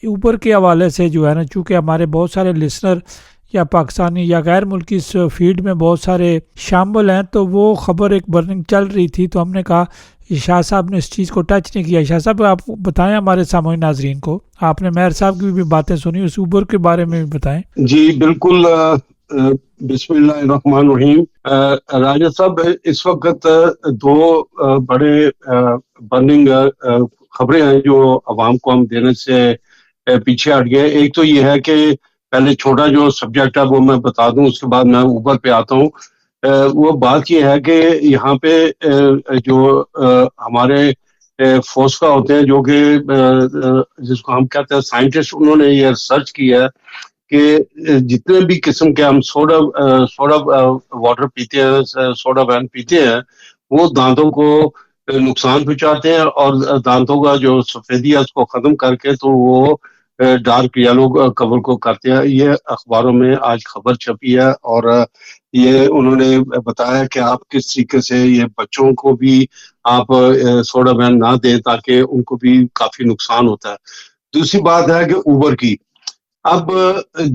Uber کے حوالے سے جو ہے نا، چونکہ ہمارے بہت سارے لسنر یا پاکستانی یا غیر ملکی اس فیلڈ میں بہت سارے شامل ہیں، تو وہ خبر ایک برننگ چل رہی تھی، تو ہم نے کہا شاہ صاحب نے اس چیز کو ٹچ نہیں کیا۔ شاہ صاحب آپ بتائیں ہمارے سامعین ناظرین کو، آپ نے مہر صاحب کی بھی باتیں سنی، اس اوبر کے بارے میں بھی بتائیں۔ جی بالکل، بسم اللہ الرحمن الرحیم۔ راجہ صاحب، اس وقت دو بڑے برننگ خبریں ہیں جو عوام کو ہم دینے سے پیچھے ہٹ گئے۔ ایک تو یہ ہے کہ پہلے چھوٹا جو سبجیکٹ ہے وہ میں بتا دوں، اس کے بعد میں اوبر پہ آتا ہوں۔ وہ بات یہ ہے کہ یہاں پہ جو ہمارے فوسکا ہوتے ہیں، جو کہ جس کو ہم کہتے ہیں سائنٹسٹ، انہوں نے یہ ریسرچ کی ہے کہ جتنے بھی قسم کے ہم سوڈا واٹر پیتے ہیں، سوڈا وین پیتے ہیں، وہ دانتوں کو نقصان پہنچاتے ہیں، اور دانتوں کا جو سفیدی ہے اس کو ختم کر کے تو وہ ڈارک یلو کلر کو کرتے ہیں۔ یہ اخباروں میں آج خبر چھپی ہے، اور یہ انہوں نے بتایا کہ آپ کس طریقے سے یہ بچوں کو بھی آپ سوڈا وین نہ دیں، تاکہ ان کو بھی کافی نقصان ہوتا ہے۔ دوسری بات ہے کہ اوبر کی، اب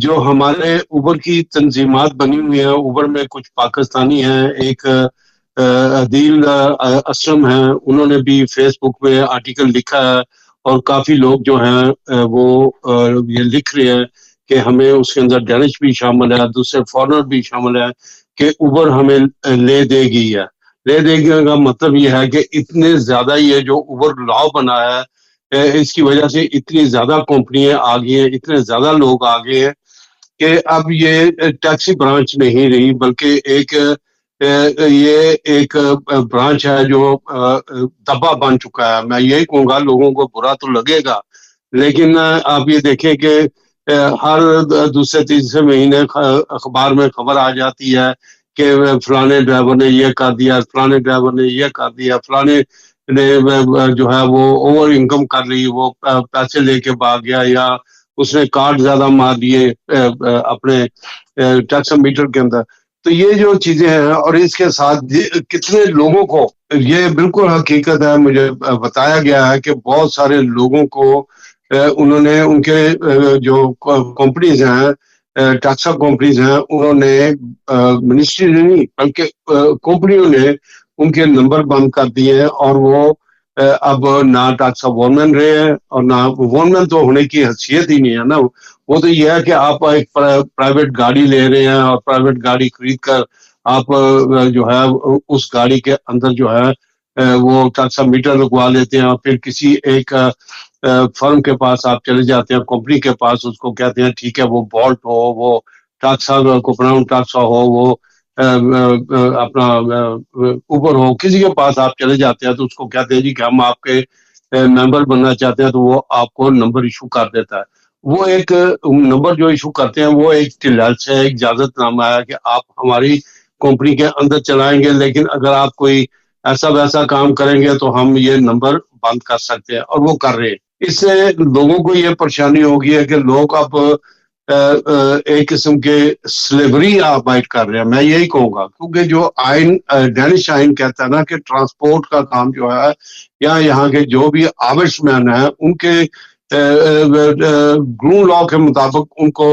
جو ہمارے اوبر کی تنظیمات بنی ہوئی ہیں، اوبر میں کچھ پاکستانی ہیں، ایک عدیل اسلم ہیں، انہوں نے بھی فیس بک پہ آرٹیکل لکھا ہے، اور کافی لوگ جو ہیں وہ یہ لکھ رہے ہیں کہ ہمیں اس کے اندر ڈینش بھی شامل ہے، دوسرے فارنر بھی شامل ہے، کہ اوبر ہمیں لے دے گی ہے۔ لے دے گی کا مطلب یہ ہے کہ اتنے زیادہ یہ جو اوبر لا بنا ہے، اس کی وجہ سے اتنی زیادہ کمپنیاں آ گئی ہیں، اتنے زیادہ لوگ آ گئے ہیں کہ اب یہ ٹیکسی برانچ نہیں رہی، بلکہ یہ ایک برانچ ہے جو دبا بن چکا ہے۔ میں یہی کہوں گا، لوگوں کو برا تو لگے گا، لیکن آپ یہ دیکھیں کہ ہر دوسرے تیسرے مہینے اخبار میں خبر آ جاتی ہے کہ فلانے ڈرائیور نے یہ کر دیا، فلانے ڈرائیور نے یہ کر دیا، فلانے نے جو ہے وہ اوور انکم کر لی، وہ پیسے لے کے بھاگ گیا، یا اس نے کارڈ زیادہ مار دیے اپنے ٹیکس میٹر کے اندر۔ تو یہ جو چیزیں ہیں، اور اس کے ساتھ کتنے لوگوں کو، یہ بالکل حقیقت ہے، مجھے بتایا گیا ہے کہ بہت سارے لوگوں کو انہوں نے ان کے جو کمپنیز ہیں، ٹیکسا کمپنیز ہیں، انہوں نے منسٹری نہیں بلکہ کمپنیوں نے ان کے نمبر بند کر دیے ہیں، اور وہ اب نہ ٹیکسا وارمین رہے ہیں، اور نہ وارمین تو ہونے کی حیثیت ہی نہیں ہے نا۔ وہ تو یہ ہے کہ آپ ایک پرائیویٹ گاڑی لے رہے ہیں، اور پرائیویٹ گاڑی خرید کر آپ جو ہے اس گاڑی کے اندر جو ہے وہ ٹیکسا میٹر لگوا لیتے ہیں، اور پھر کسی ایک فرم کے پاس آپ چلے جاتے ہیں، کمپنی کے پاس، اس کو کہتے ہیں ٹھیک ہے، وہ بولٹ ہو، وہ ٹیکسا کو براؤن ٹیکسا ہو، وہ اپنا اوبر ہو، کسی کے پاس آپ چلے جاتے ہیں تو اس کو کہتے ہیں جی کہ ہم آپ کے ممبر بننا چاہتے ہیں، تو وہ آپ کو نمبر ایشو کر دیتا ہے۔ وہ ایک نمبر جو ایشو کرتے ہیں وہ ایک لائسنس ہے، ایک اجازت نامہ ہے کہ آپ ہماری کمپنی کے اندر چلائیں گے، لیکن اگر آپ کوئی ایسا ویسا کام کریں گے تو ہم یہ نمبر بند کر سکتے ہیں، اور وہ کر رہے ہیں۔ اس سے لوگوں کو یہ پریشانی ہوگی ہے کہ لوگ اب ایک قسم کے سلیوری آبائٹ کر رہے ہیں، میں یہی کہوں گا، کیونکہ جو آئین، ڈینش آئین کہتا ہے نا کہ ٹرانسپورٹ کا کام جو ہے، یا یہاں کے جو بھی آورس مین ہیں، ان کے گرون لا کے مطابق ان کو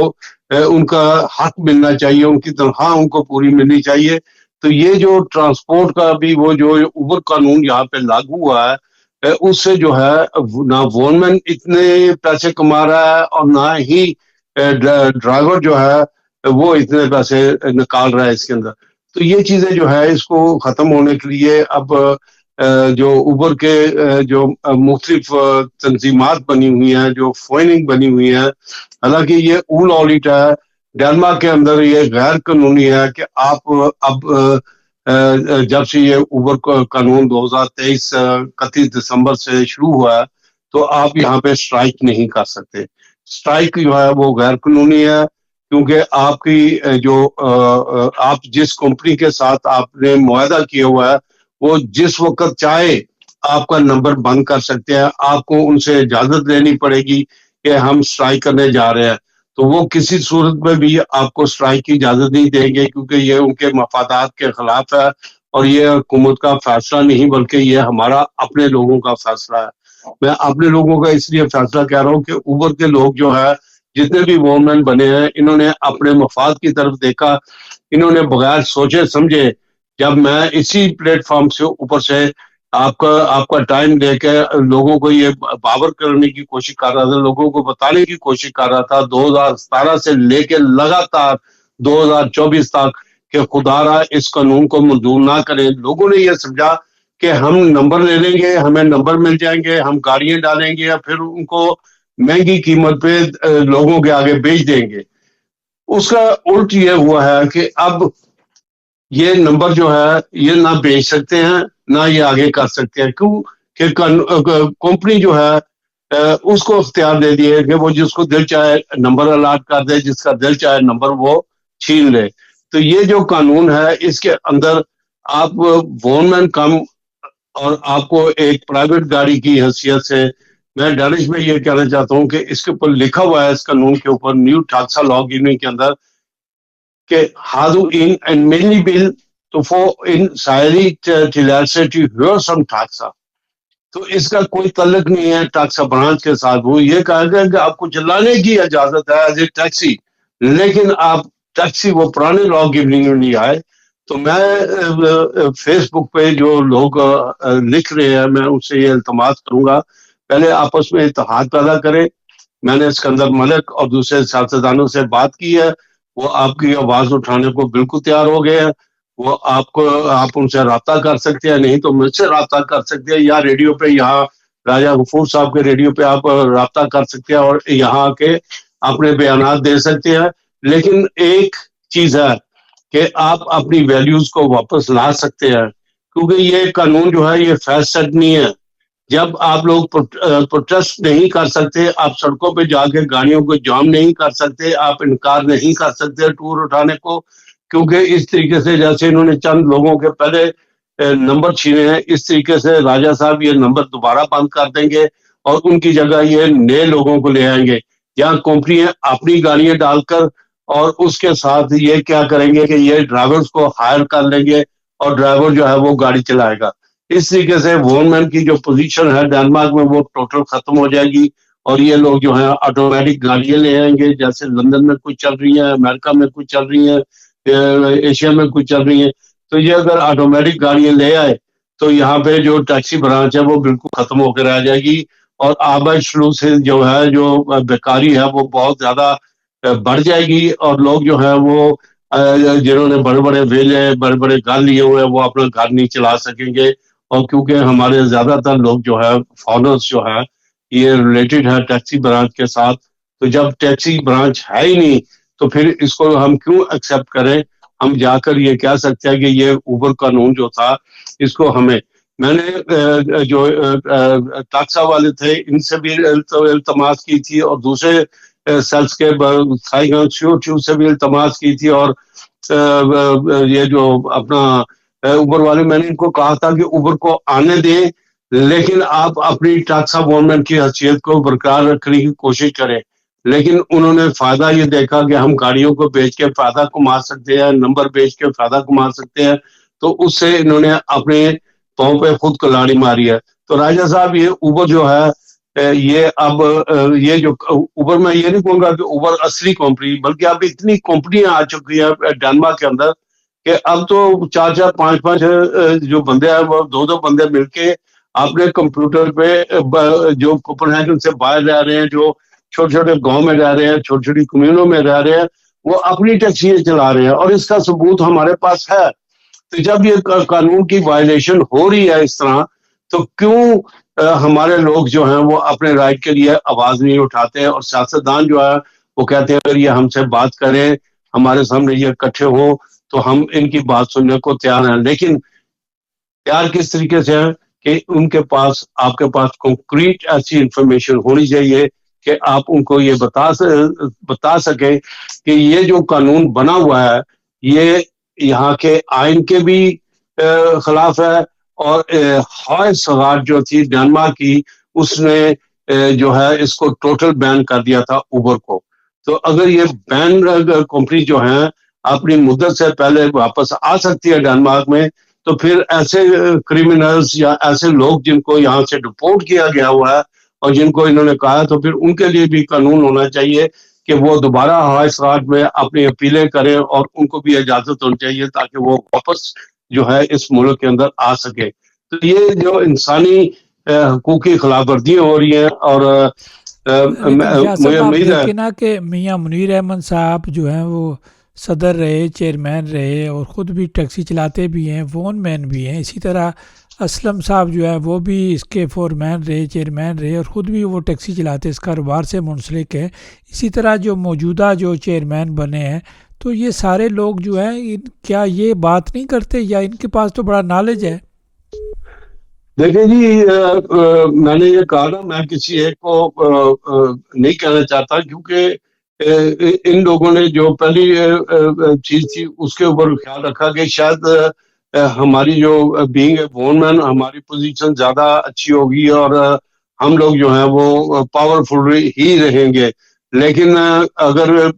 ان کا حق ملنا چاہیے، ان کی تنخواہ ان کو پوری ملنی چاہیے۔ تو یہ جو ٹرانسپورٹ کا بھی وہ جو اوبر قانون یہاں پہ لاگو ہوا ہے، اس سے جو ہے نہ وارمین اتنے پیسے کما رہا ہے، اور نہ ہی ڈرائیور جو ہے وہ اتنے پیسے نکال رہا ہے اس کے اندر۔ تو یہ چیزیں جو ہے اس کو ختم ہونے کے لیے اب جو اوبر کے جو مختلف تنظیمات بنی ہوئی ہیں، جو فوائننگ بنی ہوئی ہیں، حالانکہ یہ اول آڈٹ ہے، ڈینمارک کے اندر یہ غیر قانونی ہے کہ آپ اب جب سے یہ اوبر قانون 2023 31 دسمبر سے شروع ہوا ہے، تو آپ یہاں پہ اسٹرائک نہیں کر سکتے۔ اسٹرائک جو ہے وہ غیر قانونی ہے، کیونکہ آپ کی جو آپ جس کمپنی کے ساتھ آپ نے معاہدہ کیا ہوا ہے، وہ جس وقت چاہے آپ کا نمبر بند کر سکتے ہیں، آپ کو ان سے اجازت لینی پڑے گی کہ ہم اسٹرائک کرنے جا رہے ہیں، تو وہ کسی صورت میں بھی آپ کو اسٹرائک کی اجازت نہیں دیں گے، کیونکہ یہ ان کے مفادات کے خلاف ہے، اور یہ حکومت کا فیصلہ نہیں بلکہ یہ ہمارا اپنے لوگوں کا فیصلہ ہے۔ میں اپنے لوگوں کا اس لیے فیصلہ کہہ رہا ہوں کہ اوبر کے لوگ جو ہے جتنے بھی وومن بنے ہیں انہوں نے اپنے مفاد کی طرف دیکھا, انہوں نے بغیر سوچے سمجھے, جب میں اسی پلیٹ فارم سے اوپر سے آپ کا ٹائم لے کے لوگوں کو یہ باور کرنے کی کوشش کر رہا تھا, لوگوں کو بتانے کی کوشش کر رہا تھا 2017 سے لے کے لگاتار 2024 تک کہ خدا را اس قانون کو منظور نہ کریں. لوگوں نے یہ سمجھا کہ ہم نمبر لے لیں گے, ہمیں نمبر مل جائیں گے, ہم گاڑیاں ڈالیں گے, یا پھر ان کو مہنگی قیمت پہ لوگوں کے آگے بیچ دیں گے. اس کا الٹ یہ ہوا ہے کہ اب یہ نمبر جو ہے یہ نہ بیچ سکتے ہیں نہ یہ آگے کر سکتے ہیں. کیوں کہ کمپنی جو ہے اس کو اختیار دے دیے کہ وہ جس کو دل چاہے نمبر الاٹ کر دے, جس کا دل چاہے نمبر وہ چھین لے. تو یہ جو قانون ہے اس کے اندر آپ وومن کم اور آپ کو ایک پرائیویٹ گاڑی کی حیثیت سے میں ڈانش میں یہ کہنا چاہتا ہوں کہ اس کے اوپر لکھا ہوا ہے اس قانون کے اوپر نیو ٹاکسا لا گیوننگ کے اندر کہ ہادو ان اینڈ مینلی بل تو فو ان سائری ٹیلرسے ٹو ہیئر سم ٹاکسا. تو اس کا کوئی تعلق نہیں ہے ٹاکسا برانچ کے ساتھ. وہ یہ کہا گیا کہ آپ کو چلانے کی اجازت ہے ایز اے ٹیکسی, لیکن آپ ٹیکسی وہ پرانے لا گیوننگ میں نہیں آئے. تو میں فیس بک پہ جو لوگ لکھ رہے ہیں میں ان سے یہ التماس کروں گا پہلے آپس میں اتحاد پیدا کریں. میں نے اسکندر ملک اور دوسرے سیاستدانوں سے بات کی ہے, وہ آپ کی آواز اٹھانے کو بالکل تیار ہو گئے ہیں. وہ آپ ان سے رابطہ کر سکتے ہیں, نہیں تو مجھ سے رابطہ کر سکتے ہیں, یا ریڈیو پہ یہاں راجہ غفور صاحب کے ریڈیو پہ آپ رابطہ کر سکتے ہیں اور یہاں آ کے اپنے بیانات دے سکتے ہیں. لیکن ایک چیز ہے کہ آپ اپنی ویلیوز کو واپس لا سکتے ہیں, کیونکہ یہ قانون جو ہے یہ فیصد نہیں ہے. جب آپ لوگ پروٹیسٹ نہیں کر سکتے, آپ سڑکوں پہ جا کے گاڑیوں کو جام نہیں کر سکتے, آپ انکار نہیں کر سکتے ٹور اٹھانے کو, کیونکہ اس طریقے سے جیسے انہوں نے چند لوگوں کے پہلے نمبر چھینے ہیں, اس طریقے سے راجہ صاحب یہ نمبر دوبارہ بند کر دیں گے اور ان کی جگہ یہ نئے لوگوں کو لے آئیں گے. یہاں کمپنیاں اپنی گاڑیاں ڈال کر اور اس کے ساتھ یہ کیا کریں گے کہ یہ ڈرائیورز کو ہائر کر لیں گے اور ڈرائیور جو ہے وہ گاڑی چلائے گا. اس طریقے سے وومن کی جو پوزیشن ہے ڈینمارک میں وہ ٹوٹل ختم ہو جائے گی, اور یہ لوگ جو ہیں آٹومیٹک گاڑیاں لے آئیں گے, جیسے لندن میں کچھ چل رہی ہیں, امریکہ میں کچھ چل رہی ہیں, ایشیا میں کچھ چل رہی ہیں. تو یہ اگر آٹومیٹک گاڑیاں لے آئے تو یہاں پہ جو ٹیکسی برانچ ہے وہ بالکل ختم ہو کے رہ جائے گی, اور آبائی شروع سے جو ہے جو بیکاری ہے وہ بہت زیادہ بڑھ جائے گی, اور لوگ جو ہیں وہ جنہوں نے بڑے بڑے ویلے بڑے بڑے گھر لیے ہوئے ہیں وہ اپنا گھر نہیں چلا سکیں گے. اور کیونکہ ہمارے زیادہ تر لوگ جو ہے فارنرز جو ہے یہ ریلیٹڈ ہے ٹیکسی برانچ کے ساتھ, تو جب ٹیکسی برانچ ہے ہی نہیں تو پھر اس کو ہم کیوں ایکسیپٹ کریں. ہم جا کر یہ کہہ سکتے ہیں کہ یہ اوبر قانون جو تھا اس کو ہمیں, میں نے جو ٹاکسا والے تھے ان سے بھی التماس کی تھی, اور دوسرے سیلس کے سے بھی التماس کی تھی, اور یہ جو اپنا اوبر والے میں نے ان کو کہا تھا کہ اوبر کو آنے دیں, لیکن آپ اپنی ٹاکسا گورنمنٹ کی حیثیت کو برقرار رکھنے کی کوشش کریں. لیکن انہوں نے فائدہ یہ دیکھا کہ ہم گاڑیوں کو بیچ کے فائدہ کما سکتے ہیں, نمبر بیچ کے فائدہ کما سکتے ہیں, تو اس سے انہوں نے اپنے پاؤں پہ خود کلاڑی ماری ہے. تو راجہ صاحب یہ اوبر جو ہے یہ اب یہ جو اوبر میں یہ نہیں کہوں گا کہ اوبر اصلی کمپنی, بلکہ اب اتنی کمپنیاں آ چکی ہیں ڈینمارک کے اندر کہ اب تو 4 5 جو بندے ہیں وہ 2 بندے مل کے اپنے کمپیوٹر پہ جو کوپن ہیگن سے باہر رہ رہے ہیں, جو چھوٹے چھوٹے گاؤں میں رہ رہے ہیں, چھوٹی چھوٹی کمیونوں میں رہ رہے ہیں, وہ اپنی ٹیکسیاں چلا رہے ہیں, اور اس کا ثبوت ہمارے پاس ہے. تو جب یہ قانون کی وائلیشن ہو رہی ہے اس طرح, تو کیوں ہمارے لوگ جو ہیں وہ اپنے رائٹ کے لیے آواز نہیں اٹھاتے, اور سیاستدان جو ہے وہ کہتے ہیں اگر یہ ہم سے بات کریں, ہمارے سامنے یہ اکٹھے ہوں تو ہم ان کی بات سننے کو تیار ہیں. لیکن تیار کس طریقے سے ہیں کہ ان کے پاس آپ کے پاس کنکریٹ ایسی انفارمیشن ہونی چاہیے کہ آپ ان کو یہ بتا سکیں کہ یہ جو قانون بنا ہوا ہے یہ یہاں کے آئین کے بھی خلاف ہے, اور ہائے سغار جو تھی ڈینمارک کی اس نے جو ہے اس کو ٹوٹل بین کر دیا تھا اوبر کو. تو اگر یہ بین کمپنی جو ہیں اپنی مدت سے پہلے واپس آ سکتی ہے ڈینمارک میں, تو پھر ایسے کریمنلز یا ایسے لوگ جن کو یہاں سے ڈپورٹ کیا گیا ہوا ہے اور جن کو انہوں نے کہا، تو پھر ان کے لیے بھی قانون ہونا چاہیے کہ وہ دوبارہ ہائی سراج میں اپنی اپیلیں کریں اور ان کو بھی اجازت ہونی چاہیے تاکہ وہ واپس جو ہے اس ملک کے اندر آ سکے. تو یہ جو انسانی حقوق کی خلاف ورزیاں ہو رہی ہیں، اور لیکن شاہ مجھے صاحب آپ امید ہے دیکھیں نا کہ میاں منیر احمد صاحب جو ہیں وہ صدر رہے، چیئرمین رہے، اور خود بھی ٹیکسی چلاتے بھی ہیں، فون مین بھی ہیں. اسی طرح اسلم صاحب جو ہے وہ بھی اس کے فورمین رہے، چیئرمین رہے، اور خود بھی وہ ٹیکسی چلاتے، اس کاروبار سے منسلک ہیں. اسی طرح جو موجودہ جو چیئرمین بنے ہیں، تو یہ سارے لوگ جو ہیں کیا یہ بات نہیں کرتے، یا ان کے پاس تو بڑا نالج ہے؟ دیکھیں جی، میں نے یہ کہا نا، میں کسی ایک کو نہیں کہنا چاہتا، کیونکہ ان لوگوں نے جو پہلی چیز تھی اس کے اوپر خیال رکھا کہ شاید ہماری جو بینگ اے فون مین ہماری پوزیشن زیادہ اچھی ہوگی اور ہم لوگ جو ہیں وہ پاورفل ہی رہیں گے. لیکن اگر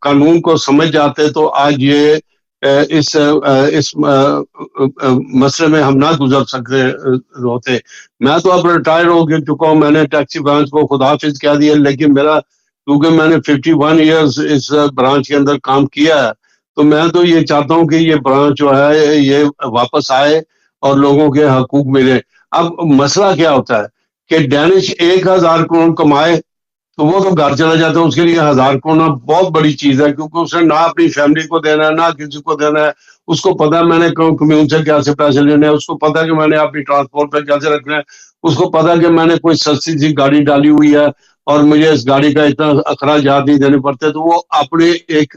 قانون کو سمجھ جاتے تو آج یہ اس مسئلے میں ہم نہ گزر سکتے ہوتے. میں تو اب ریٹائر ہو چکا ہوں، میں نے ٹیکسی برانچ کو خدا حافظ کہہ دیا، لیکن میرا کیونکہ میں نے 51 ایئرز اس برانچ کے اندر کام کیا ہے، تو میں تو یہ چاہتا ہوں کہ یہ برانچ جو ہے یہ واپس آئے اور لوگوں کے حقوق ملے. اب مسئلہ کیا ہوتا ہے کہ ڈینش 1000 کروڑ کمائے تو وہ تو گھر چلا جاتا ہے، اس کے لیے 1000 کروڑ بہت بڑی چیز ہے، کیونکہ اس نے نہ اپنی فیملی کو دینا ہے نہ کسی کو دینا ہے. اس کو پتا ہے میں نے کمیون سے کیسے پیسے لینے ہیں، اس کو پتا ہے کہ میں نے اپنی ٹرانسپورٹ پہ کیسے رکھنا ہے، اس کو پتا ہے کہ میں نے کوئی سستی سی گاڑی ڈالی ہوئی ہے اور مجھے اس گاڑی کا اتنا اخراجات نہیں دینے پڑتے، تو وہ اپنے ایک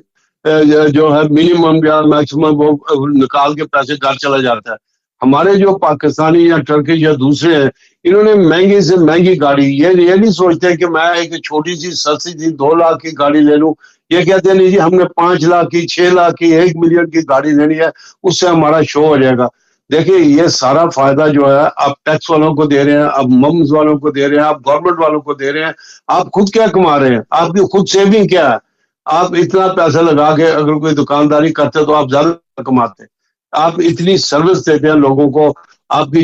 جو ہے منیمم یا میکسیمم وہ نکال کے پیسے گھر چلا جاتا ہے. ہمارے جو پاکستانی یا ٹرکی یا دوسرے ہیں، انہوں نے مہنگی سے مہنگی گاڑی، یہ نہیں سوچتے کہ میں ایک چھوٹی سی سستی سی 2 لاکھ کی گاڑی لے لوں. یہ کہتے ہیں نہیں جی، ہم نے 5 لاکھ کی، 6 لاکھ کی، 1 ملین کی گاڑی لینی ہے، اس سے ہمارا شو ہو جائے گا. دیکھیں یہ سارا فائدہ جو ہے آپ ٹیکس والوں کو دے رہے ہیں، آپ ممز والوں کو دے رہے ہیں، آپ گورنمنٹ والوں کو دے رہے ہیں. آپ خود کیا کما رہے ہیں؟ آپ کی خود سیونگ کیا ہے؟ آپ اتنا پیسہ لگا کے اگر کوئی دکانداری کرتے تو آپ زیادہ کماتے. آپ اتنی سروس دیتے ہیں لوگوں کو، آپ کی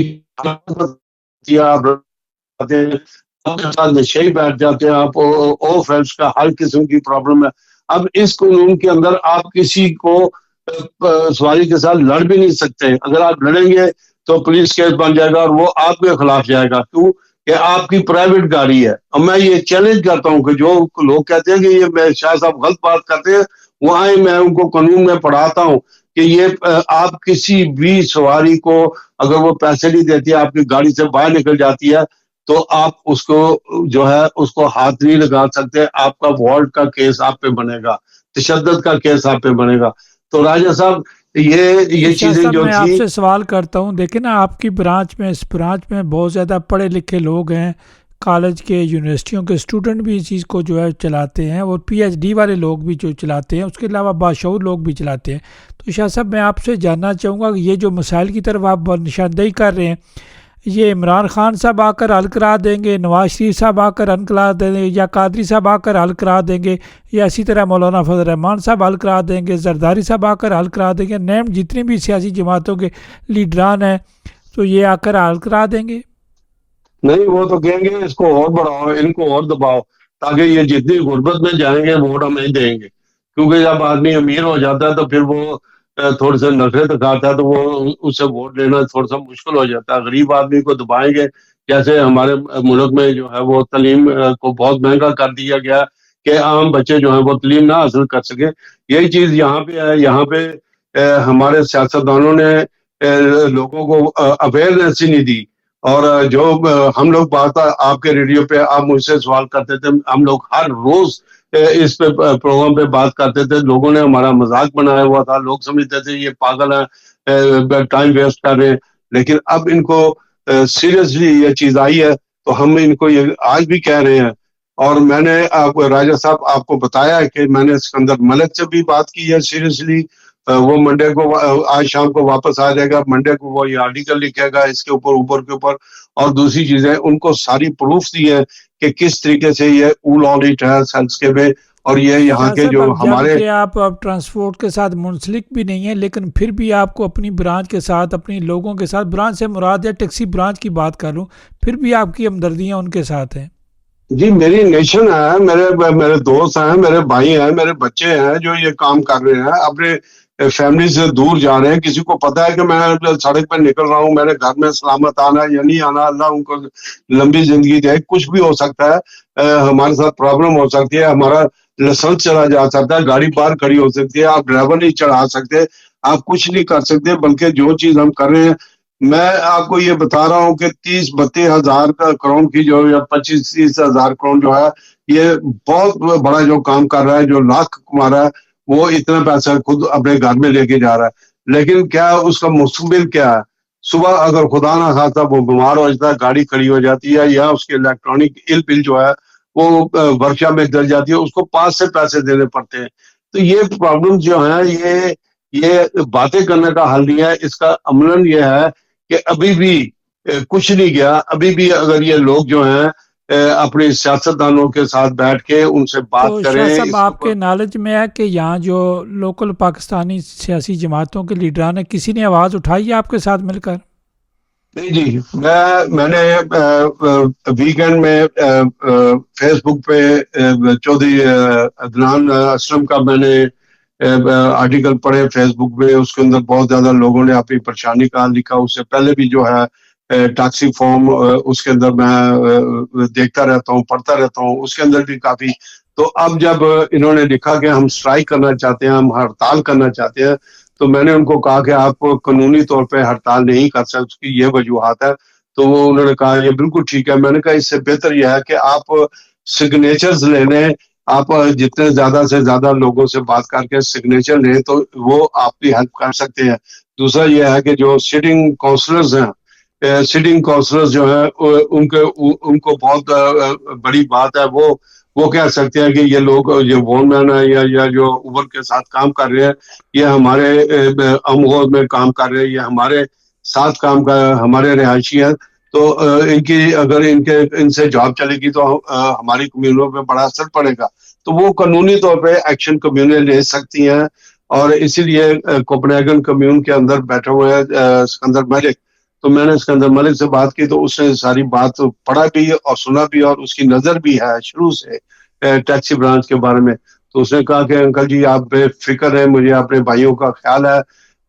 آپ کے ساتھ نشے بیٹھ جاتے ہیں، آپ اوف ہیلتھ کا ہر قسم کی پرابلم ہے. اب اس قانون کے اندر آپ کسی کو سواری کے ساتھ لڑ بھی نہیں سکتے. اگر آپ لڑیں گے تو پولیس کیس بن جائے گا اور وہ آپ کے خلاف جائے گا. کیوں کہ آپ کی پرائیویٹ گاڑی ہے. اب میں یہ چیلنج کرتا ہوں کہ جو لوگ کہتے ہیں کہ یہ شاہ صاحب غلط بات کرتے ہیں، وہاں ہی میں ان کو قانون میں پڑھاتا ہوں کہ یہ آپ کسی بھی سواری کو اگر وہ پیسے نہیں دیتی، آپ کی گاڑی سے باہر نکل جاتی ہے، تو آپ اس کو جو ہے اس کو ہاتھ نہیں لگا سکتے. آپ کا وارڈ کا کیس آپ پہ بنے گا، تشدد کا کیس آپ پہ بنے گا. تو راجہ صاحب یہ شاہ چیزیں صاحب جو میں آپ تھی، سے سوال کرتا ہوں، دیکھیں نا آپ کی برانچ میں، اس برانچ میں بہت زیادہ پڑھے لکھے لوگ ہیں، کالج کے، یونیورسٹیوں کے اسٹوڈنٹ بھی اس چیز کو جو ہے چلاتے ہیں، اور پی ایچ ڈی والے لوگ بھی جو چلاتے ہیں، اس کے علاوہ باشعور لوگ بھی چلاتے ہیں. تو شاہ صاحب میں آپ سے جاننا چاہوں گا کہ یہ جو مسائل کی طرف آپ نشاندہی کر رہے ہیں، یہ عمران خان صاحب آ کر حل کرا دیں گے، نواز شریف صاحب آ کر حل کرا دیں گے، یا قادری صاحب آ کر حل کرا دیں گے، یا اسی طرح مولانا فضل الرحمان صاحب حل کرا دیں گے، زرداری صاحب آ کر حل کرا دیں گے، نیم جتنی بھی سیاسی جماعتوں کے لیڈران ہیں تو یہ آ کر حل کرا دیں گے؟ نہیں وہ تو کہیں گے اس کو اور بڑھاؤ، ان کو اور دباؤ، تاکہ یہ جتنی غربت میں جائیں گے ووٹ ہمیں دیں گے. کیونکہ جب آدمی امیر ہو جاتا ہے تو پھر وہ تھوڑے سے نخرے دکھاتا ہے، تو وہ اس سے ووٹ لینا تھوڑا سا مشکل ہو جاتا ہے. غریب آدمی کو دبائیں گے، جیسے ہمارے ملک میں جو ہے وہ تعلیم کو بہت مہنگا کر دیا گیا کہ عام بچے جو ہیں وہ تعلیم نہ حاصل کر سکے. یہی چیز یہاں پہ ہے. یہاں پہ ہمارے سیاستدانوں نے لوگوں کو اویئرنیس ہی نہیں دی. اور جو ہم لوگ بات آپ کے ریڈیو پہ آپ مجھ سے سوال کرتے تھے، ہم لوگ ہر روز اس پہ پروگرام پہ بات کرتے تھے، لوگوں نے ہمارا مذاق بنایا ہوا تھا، لوگ سمجھتے تھے یہ پاگل ہیں، ٹائم ویسٹ کر رہے ہیں. لیکن اب ان کو سیریسلی یہ چیز آئی ہے تو ہم ان کو یہ آج بھی کہہ رہے ہیں. اور میں نے راجہ صاحب آپ کو بتایا ہے کہ میں نے سکندر ملک سے بھی بات کی ہے سیریسلی. وہ منڈے کو آج شام کو واپس آ جائے گا، منڈے کو وہ یہ آرٹیکل لکھے گا اس کے اوپر کے اوپر. اور دوسری چیزیں ان کو ساری پروف دی ہے کہ کس طریقے سے یہ اول آڈٹ ہے ہیلتھ کے میں، اور یہ یہاں شاہ کے صاحب جو اب جب ہمارے کہ آپ اب ٹرانسپورٹ کے ساتھ منسلک بھی نہیں ہیں لیکن پھر بھی آپ کو اپنی برانچ کے ساتھ اپنی لوگوں کے ساتھ، برانچ سے مراد ہے ٹیکسی برانچ کی بات کر لوں، پھر بھی آپ کی ہمدردیاں ان کے ساتھ ہیں؟ جی میری نیشن ہے، میرے دوست ہیں، میرے بھائی ہیں، میرے بچے ہیں جو یہ کام کر رہے ہیں، اپنے فیملی سے دور جا رہے ہیں. کسی کو پتا ہے کہ میں سڑک پہ نکل رہا ہوں، میرے گھر میں سلامت آنا یا نہیں آنا، اللہ ان کو لمبی زندگی دے. کچھ بھی ہو سکتا ہے، ہمارے ساتھ پرابلم ہو سکتی ہے، ہمارا لائسنس چلا جا سکتا ہے، گاڑی باہر کھڑی ہو سکتی ہے، آپ ڈرائیور نہیں چڑھا سکتے، آپ کچھ نہیں کر سکتے. بلکہ جو چیز ہم کر رہے ہیں، میں آپ کو یہ بتا رہا ہوں کہ 30-32 ہزار کروڑ کی جو، یا 25-30 ہزار کروڑ جو ہے، یہ بہت بڑا جو کام کر رہا ہے، جو لاکھ کما رہا ہے، وہ اتنا پیسہ خود اپنے گھر میں لے کے جا رہا ہے. لیکن کیا اس کا مستقبل کیا ہے؟ صبح اگر خدا نہ خواستہ وہ بیمار ہو جاتا ہے، گاڑی کھڑی ہو جاتی ہے، یا اس کے الیکٹرانک بل جو ہے وہ ورکشاپ میں ڈل جاتی ہے، اس کو پاس سے پیسے دینے پڑتے ہیں. تو یہ پرابلم جو ہے، یہ باتیں کرنے کا حل نہیں ہے. اس کا عملاً یہ ہے کہ ابھی بھی کچھ نہیں گیا. ابھی بھی اگر یہ لوگ جو ہیں اپنے سیاستدانوں کے ساتھ بیٹھ کے ان سے بات تو کریں شاہ صاحب اس کے آپ اوپر. کے نالج میں ہے کہ یہاں جو لوکل پاکستانی سیاسی جماعتوں کے لیڈران ہیں، کسی نے آواز اٹھائی ہے آپ کے ساتھ مل کر؟ نہیں جی، میں نے ویکینڈ میں فیس بک پہ چودھری عدنان اسلم کا میں نے آرٹیکل پڑھے فیس بک پہ. اس کے اندر بہت زیادہ لوگوں نے اپنی پریشانی کا لکھا. اس سے پہلے بھی جو ہے ٹیکسی فارم اس کے اندر میں دیکھتا رہتا ہوں، پڑھتا رہتا ہوں، اس کے اندر بھی کافی. تو اب جب انہوں نے لکھا کہ ہم سٹرائک کرنا چاہتے ہیں، ہم ہڑتال کرنا چاہتے ہیں، تو میں نے ان کو کہا کہ آپ قانونی طور پہ ہڑتال نہیں کر سکتے، اس کی یہ وجوہات ہے. تو وہ انہوں نے کہا یہ بالکل ٹھیک ہے. میں نے کہا اس سے بہتر یہ ہے کہ آپ سگنیچرز لے لیں، آپ جتنے زیادہ سے زیادہ لوگوں سے بات کر کے سگنیچر لیں تو وہ آپ کی ہیلپ کر سکتے ہیں. دوسرا یہ ہے کہ جو سٹنگ کونسلرز ہیں، سٹنگ کونسلرز جو ہیں، ان کو بہت بڑی بات ہے، وہ کہہ سکتے ہیں کہ یہ لوگ جو وون مین ہے یا جو اوبر کے ساتھ کام کر رہے ہیں، یہ ہمارے امغوز میں کام کر رہے ہیں، یہ ہمارے ساتھ کام کر، ہمارے رہائشی ہیں. تو ان کی اگر ان سے جاب چلے گی تو ہماری کمیونٹیوں پہ بڑا اثر پڑے گا. تو وہ قانونی طور پہ ایکشن کمیونٹی لے سکتی ہیں. اور اسی لیے کوپنہیگن کمیون کے اندر بیٹھے ہوئے ہیں سکندر ملک. تو میں نے سکندر ملک سے بات کی تو اس نے ساری بات پڑھا بھی اور سنا بھی، اور اس کی نظر بھی ہے شروع سے ٹیکسی برانچ کے بارے میں. تو اس نے کہا کہ انکل جی آپ بے فکر ہیں، مجھے اپنے بھائیوں کا خیال ہے،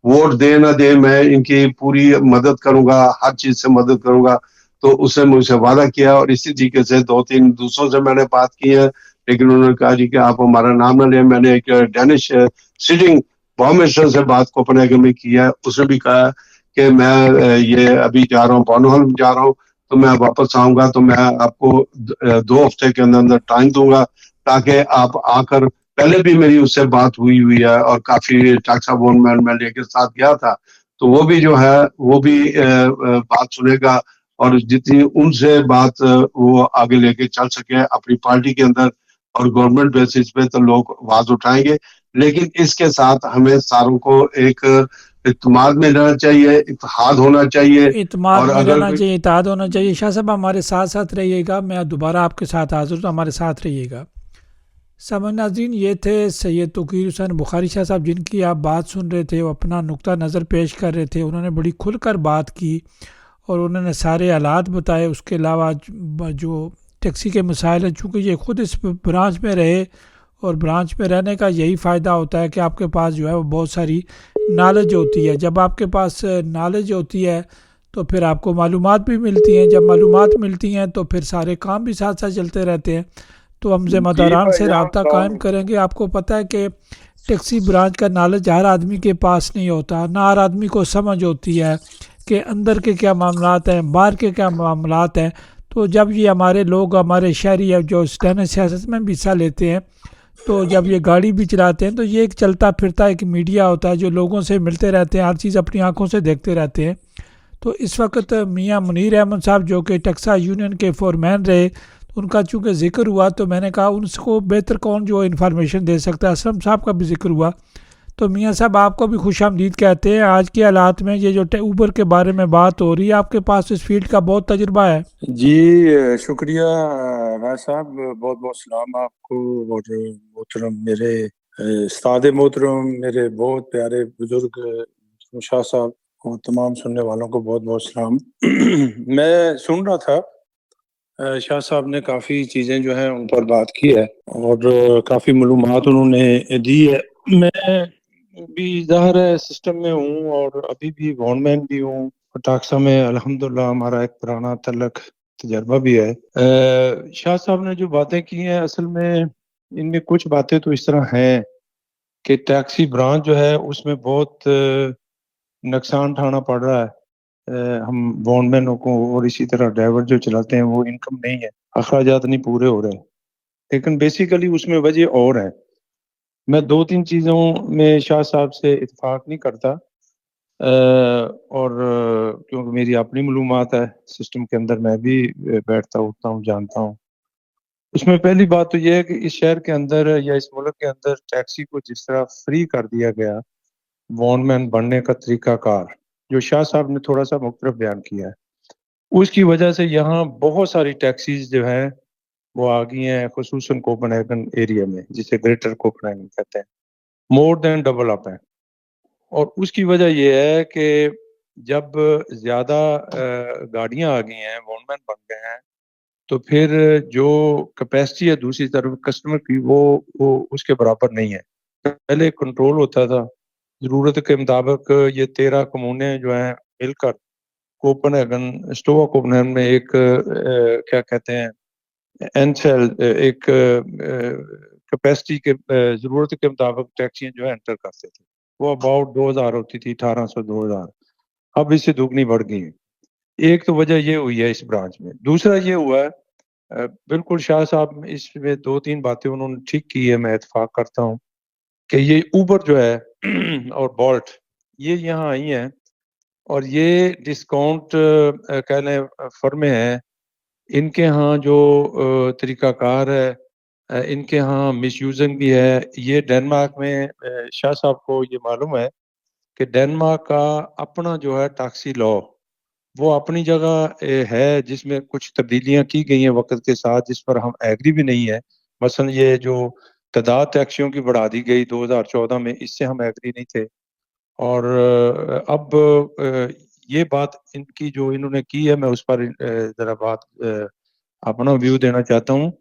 ووٹ دے نہ دے میں ان کی پوری مدد کروں گا، ہر چیز سے مدد کروں گا. تو اس نے مجھ سے وعدہ کیا. اور اسی طریقے سے 2-3 دوسروں سے میں نے بات کی ہے، لیکن انہوں نے کہا جی کہ آپ ہمارا نام نہ لیں. میں نے ایک ڈینش سٹنگ پرائم منسٹر سے بات کوپنہیگن میں کی ہے. اس نے بھی کہا کہ میں یہ ابھی جا رہا ہوں، بورنہولم جا رہا ہوں، تو میں واپس آؤں گا تو میں آپ کو 2 ہفتے کے اندر ٹائم دوں گا تاکہ آپ آ کر. پہلے بھی میری اس سے بات ہوئی ہے اور کافی ٹیکسا وون مین میں لے کے ساتھ گیا تھا. تو وہ بھی جو ہے وہ بھی بات سنے گا، اور جتنی ان سے بات وہ آگے لے کے چل سکے اپنی پارٹی کے اندر اور گورنمنٹ بیسس پہ، تو لوگ آواز اٹھائیں گے. لیکن اس کے ساتھ ہمیں ساروں کو ایک اعتماد میں رہنا چاہیے، اتحاد ہونا چاہیے. اعتماد اور میں اگر رہنا چاہیے، اتحاد ہونا چاہیے. شاہ صاحب ہمارے ساتھ ساتھ رہیے گا، میں دوبارہ آپ کے ساتھ حاضر ہوں، ہمارے ساتھ رہیے گا. سامعین ناظرین، یہ تھے سید توقیر حسین بخاری شاہ صاحب، جن کی آپ بات سن رہے تھے، وہ اپنا نقطہ نظر پیش کر رہے تھے. انہوں نے بڑی کھل کر بات کی اور انہوں نے سارے حالات بتائے. اس کے علاوہ جو ٹیکسی کے مسائل ہیں، چونکہ یہ خود اس برانچ میں رہے، اور برانچ میں رہنے کا یہی فائدہ ہوتا ہے کہ آپ کے پاس جو ہے وہ بہت ساری نالج ہوتی ہے. جب آپ کے پاس نالج ہوتی ہے تو پھر آپ کو معلومات بھی ملتی ہیں. جب معلومات ملتی ہیں تو پھر سارے کام بھی ساتھ ساتھ چلتے رہتے ہیں. تو ہم ذمہ جی داران بھائی سے جان رابطہ السلام قائم علیکم۔ کریں گے. آپ کو پتہ ہے کہ ٹیکسی برانچ کا نالج ہر آدمی کے پاس نہیں ہوتا، نہ ہر آدمی کو سمجھ ہوتی ہے کہ اندر کے کیا معاملات ہیں، باہر کے کیا معاملات ہیں. تو جب یہ ہمارے لوگ، ہمارے شہری جو سٹینڈ سیاست میں بھی حصہ لیتے ہیں، تو جب یہ گاڑی بھی چلاتے ہیں، تو یہ ایک چلتا پھرتا ایک میڈیا ہوتا ہے جو لوگوں سے ملتے رہتے ہیں، ہر چیز اپنی آنکھوں سے دیکھتے رہتے ہیں. تو اس وقت میاں منیر احمد صاحب جو کہ ٹیکسا یونین کے فورمین رہے، ان کا چونکہ ذکر ہوا تو میں نے کہا ان کو بہتر کون جو انفارمیشن دے سکتا ہے. اسلم صاحب کا بھی ذکر ہوا، تو میاں صاحب آپ کو بھی خوش آمدید کہتے ہیں. آج کے حالات میں یہ جو اوبر کے بارے میں بات ہو رہی ہے، آپ کے پاس اس فیلڈ کا بہت تجربہ ہے. جی شکریہ راج صاحب، بہت بہت سلام آپ کو اور محترم میرے استاد محترم، میرے بہت پیارے بزرگ شاہ صاحب اور تمام سننے والوں کو بہت بہت سلام۔ میں سن رہا تھا، شاہ صاحب نے کافی چیزیں جو ہیں ان پر بات کی ہے اور کافی معلومات انہوں نے دی ہے۔ میں بھی ظاہر ہے سسٹم میں ہوں اور ابھی بھی وان مین بھی ہوں، ٹاکسا میں الحمدللہ ہمارا ایک پرانا تعلق تجربہ بھی ہے۔ شاہ صاحب نے جو باتیں کی ہیں اصل میں ان میں کچھ باتیں تو اس طرح ہیں کہ ٹیکسی برانچ جو ہے اس میں بہت نقصان اٹھانا پڑ رہا ہے ہم وان مینوں کو، اور اسی طرح ڈرائیور جو چلاتے ہیں وہ انکم نہیں ہے، اخراجات نہیں پورے ہو رہے، لیکن بیسیکلی اس میں وجہ اور ہے۔ میں دو تین چیزوں میں شاہ صاحب سے اتفاق نہیں کرتا، اور کیونکہ میری اپنی معلومات ہے سسٹم کے اندر، میں بھی بیٹھتا اٹھتا ہوں جانتا ہوں۔ اس میں پہلی بات تو یہ ہے کہ اس شہر کے اندر یا اس ملک کے اندر ٹیکسی کو جس طرح فری کر دیا گیا، وان مین بننے کا طریقہ کار جو شاہ صاحب نے تھوڑا سا مختلف بیان کیا ہے، اس کی وجہ سے یہاں بہت ساری ٹیکسیز جو ہیں وہ آ گئی ہیں، خصوصاً کوپن ہیگن ایریا میں جسے گریٹر کوپن ہیگن کہتے ہیں، مور دین ڈبل اپ ہیں۔ اور اس کی وجہ یہ ہے کہ جب زیادہ گاڑیاں آ گئی ہیں، وان مین بن گئے ہیں، تو پھر جو کیپیسٹی ہے دوسری طرف کسٹمر کی وہ اس کے برابر نہیں ہے۔ پہلے کنٹرول ہوتا تھا، ضرورت کے مطابق یہ 13 کمونے جو ہیں مل کر کوپن ہیگن اسٹوا کوپن ہیگن میں ایک کیا کہتے ہیں اینسل ایک کیپیسٹی کے ضرورت کے مطابق ٹیکسیاں جو ہے انٹر کرتے تھے، وہ اباؤٹ 2000 ہوتی تھی، 1800 2000، اب اس سے دگنی بڑھ گئی ہیں۔ ایک تو وجہ یہ ہوئی ہے اس برانچ میں۔ دوسرا یہ ہوا ہے، بالکل شاہ صاحب اس میں دو تین باتیں انہوں نے ٹھیک کی ہے، میں اتفاق کرتا ہوں کہ یہ اوبر جو ہے اور بولٹ یہ یہاں آئی ہیں اور یہ ڈسکاؤنٹ کہہ لیں فرمیں ہیں، ان کے ہاں جو طریقہ کار ہے ان کے ہاں مس یوزنگ بھی ہے۔ یہ ڈینمارک میں شاہ صاحب کو یہ معلوم ہے کہ ڈینمارک کا اپنا جو ہے ٹیکسی لا وہ اپنی جگہ ہے، جس میں کچھ تبدیلیاں کی گئی ہیں وقت کے ساتھ، جس پر ہم ایگری بھی نہیں ہے۔ مثلا یہ جو تعداد ٹیکسیوں کی بڑھا دی گئی 2014 میں، اس سے ہم ایگری نہیں تھے، اور اب یہ بات ان کی جو انہوں نے کی ہے، میں اس پر ذرا بات اپنا ویو دینا چاہتا ہوں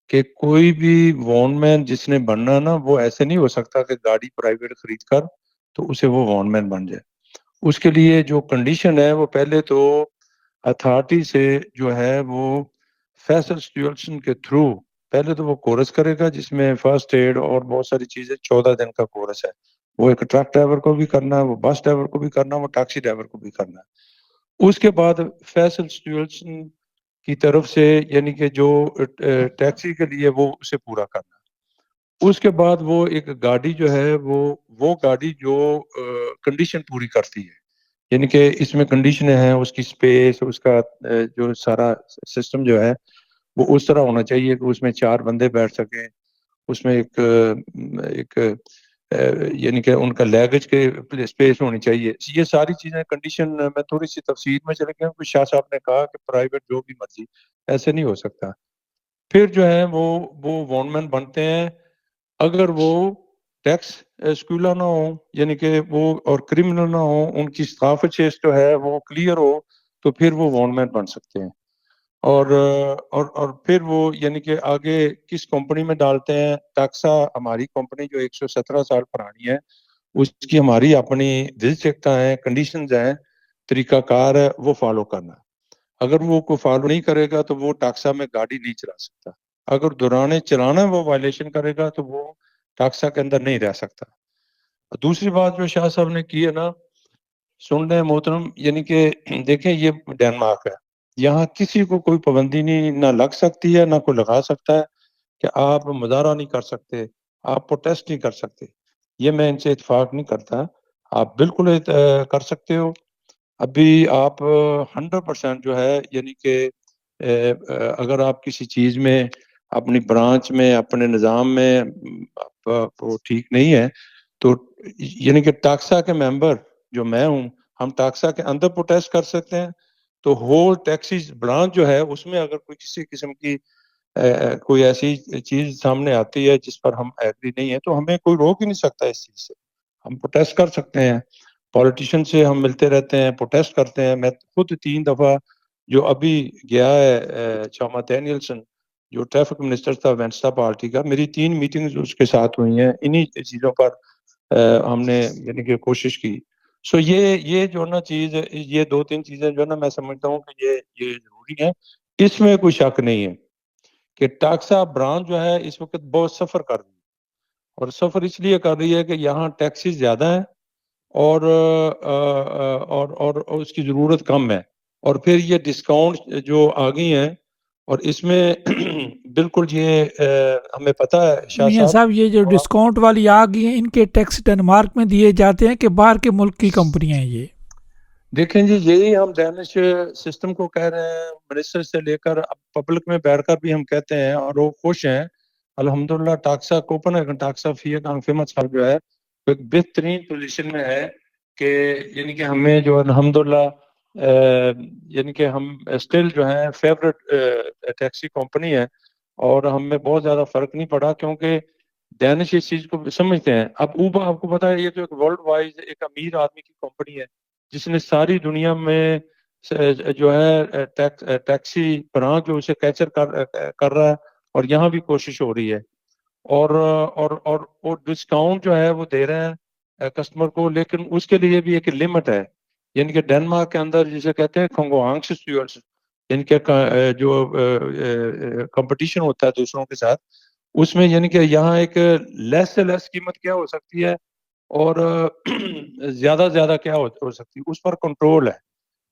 کہ کوئی بھی وان مین جس نے بننا نا، وہ ایسے نہیں ہو سکتا کہ گاڑی پرائیویٹ خرید کر تو اسے وہ وان مین بن جائے۔ اس کے لیے جو کنڈیشن ہے وہ پہلے تو اتھارٹی سے جو ہے وہ فیصل انسٹیٹیوشن کے تھرو پہلے تو وہ کورس کرے گا، جس میں فرسٹ ایڈ اور بہت ساری چیزیں، 14 دن کا کورس ہے۔ وہ ایک ٹرک ڈرائیور کو بھی کرنا ہے، وہ بس ڈرائیور کو بھی کرنا ہے، وہ ٹیکسی ڈرائیور کو بھی کرنا ہے۔ اس کے بعد فیصل انسٹیٹیوشن کی طرف سے یعنی کہ جو ٹیکسی کے لیے وہ اسے پورا کرنا ہے۔ اس کے بعد وہ ایک گاڑی جو ہے وہ گاڑی جو کنڈیشن پوری کرتی ہے، یعنی کہ اس میں کنڈیشنیں ہیں، اس کی سپیس، اس کا جو سارا سسٹم جو ہے وہ اس طرح ہونا چاہیے کہ اس میں 4 بندے بیٹھ سکیں، اس میں ایک یعنی کہ ان کا لیگج کے سپیس ہونی چاہیے۔ یہ ساری چیزیں کنڈیشن میں تھوڑی سی تفصیل میں چلے گیا، کچھ شاہ صاحب نے کہا کہ پرائیویٹ جو بھی مرضی، ایسے نہیں ہو سکتا۔ پھر جو ہے وہ وان مین بنتے ہیں اگر وہ ٹیکس اسکولا نہ ہو، یعنی کہ وہ اور کرمنل نہ ہو، ان کی ثقافت جو ہے وہ کلیئر ہو، تو پھر وہ وان مین بن سکتے ہیں۔ اور پھر وہ یعنی کہ آگے کس کمپنی میں ڈالتے ہیں۔ ٹیکسا ہماری کمپنی جو 117 سال پرانی ہے، اس کی ہماری اپنی وزٹیں ہیں، کنڈیشنز ہیں، طریقہ کار ہے، وہ فالو کرنا۔ اگر وہ کو فالو نہیں کرے گا تو وہ ٹیکسا میں گاڑی نہیں چلا سکتا۔ اگر دوران چلانا وہ وائلیشن کرے گا تو وہ ٹیکسا کے اندر نہیں رہ سکتا۔ دوسری بات جو شاہ صاحب نے کی ہے نا، سن رہے محترم، یعنی کہ دیکھیں یہ ڈینمارک ہے، یہاں کسی کو کوئی پابندی نہیں نہ لگ سکتی ہے، نہ کوئی لگا سکتا ہے کہ آپ مظاہرہ نہیں کر سکتے، آپ پروٹیسٹ نہیں کر سکتے۔ یہ میں ان سے اتفاق نہیں کرتا، آپ بالکل کر سکتے ہو۔ ابھی آپ 100% جو ہے یعنی کہ اگر آپ کسی چیز میں اپنی برانچ میں اپنے نظام میں وہ ٹھیک نہیں ہے تو یعنی کہ ٹیکسا کے ممبر جو میں ہوں، ہم ٹیکسا کے اندر پروٹیسٹ کر سکتے ہیں۔ تو ہول ٹیکسی برانچ جو ہے اس میں اگر کوئی کسی قسم کی کوئی ایسی چیز سامنے آتی ہے جس پر ہم ایگری نہیں ہیں تو ہمیں کوئی روک ہی نہیں سکتا اس چیز سے. ہم پروٹیسٹ کر سکتے ہیں, پولیٹیشین سے ہم ملتے رہتے ہیں, پروٹیسٹ کرتے ہیں. میں خود 3 دفعہ جو ابھی گیا ہے چاما ڈینیلسن جو ٹریفک منسٹر تھا وینسٹا پارٹی کا, میری 3 میٹنگز اس کے ساتھ ہوئی ہیں. انہی چیزوں پر ہم نے یعنی کہ کوشش کی. سو یہ جو نا چیز, یہ 2-3 چیزیں جو نا میں سمجھتا ہوں کہ یہ ضروری ہیں. اس میں کوئی شک نہیں ہے کہ ٹاکسا برانچ جو ہے اس وقت بہت سفر کر رہی ہے, اور سفر اس لیے کر رہی ہے کہ یہاں ٹیکسیز زیادہ ہیں اور اس کی ضرورت کم ہے, اور پھر یہ ڈسکاؤنٹ جو آ گئی ہیں, اور اس میں بالکل یہ ہمیں پتہ ہے شاہ میاں صاحب یہ جو اور آپ ڈسکاؤنٹ والی آ گئی ہیں ان کے ٹیکس ڈنمارک میں دیے جاتے ہیں کہ باہر کے ملک کی کمپنیاں ہیں یہ؟ دیکھیں جی, یہی ہم ڈینش سسٹم کو کہہ رہے ہیں, منسٹر سے لے کر اب پبلک میں بیٹھ کر بھی ہم کہتے ہیں, اور وہ خوش ہیں الحمدللہ. ٹاکسا کوپن ٹاکسا فیمس صاحب جو ہے ایک بہترین پوزیشن میں ہے کہ یعنی کہ ہمیں جو الحمدللہ یعنی کہ ہم اسٹل جو ہیں فیوریٹ ٹیکسی کمپنی ہے, اور ہم میں بہت زیادہ فرق نہیں پڑا کیونکہ ڈینش اس چیز کو سمجھتے ہیں. اب اوبر آپ کو پتا ہے یہ تو ایک ورلڈ وائز ایک امیر آدمی کی کمپنی ہے جس نے ساری دنیا میں جو ہے ٹیکسی برانچ جو اسے کیچر کر رہا ہے, اور یہاں بھی کوشش ہو رہی ہے, اور ڈسکاؤنٹ جو ہے وہ دے رہے ہیں کسٹمر کو, لیکن اس کے لیے بھی ایک لمٹ ہے. یعنی کہ ڈنمارک کے اندر جسے کہتے ہیں کنگوانگس, یعنی کہ جو کمپٹیشن ہوتا ہے دوسروں کے ساتھ, اس میں یعنی کہ یہاں ایک لیس سے لیس قیمت کیا ہو سکتی ہے اور زیادہ زیادہ کیا ہو سکتی ہے, اس پر کنٹرول ہے.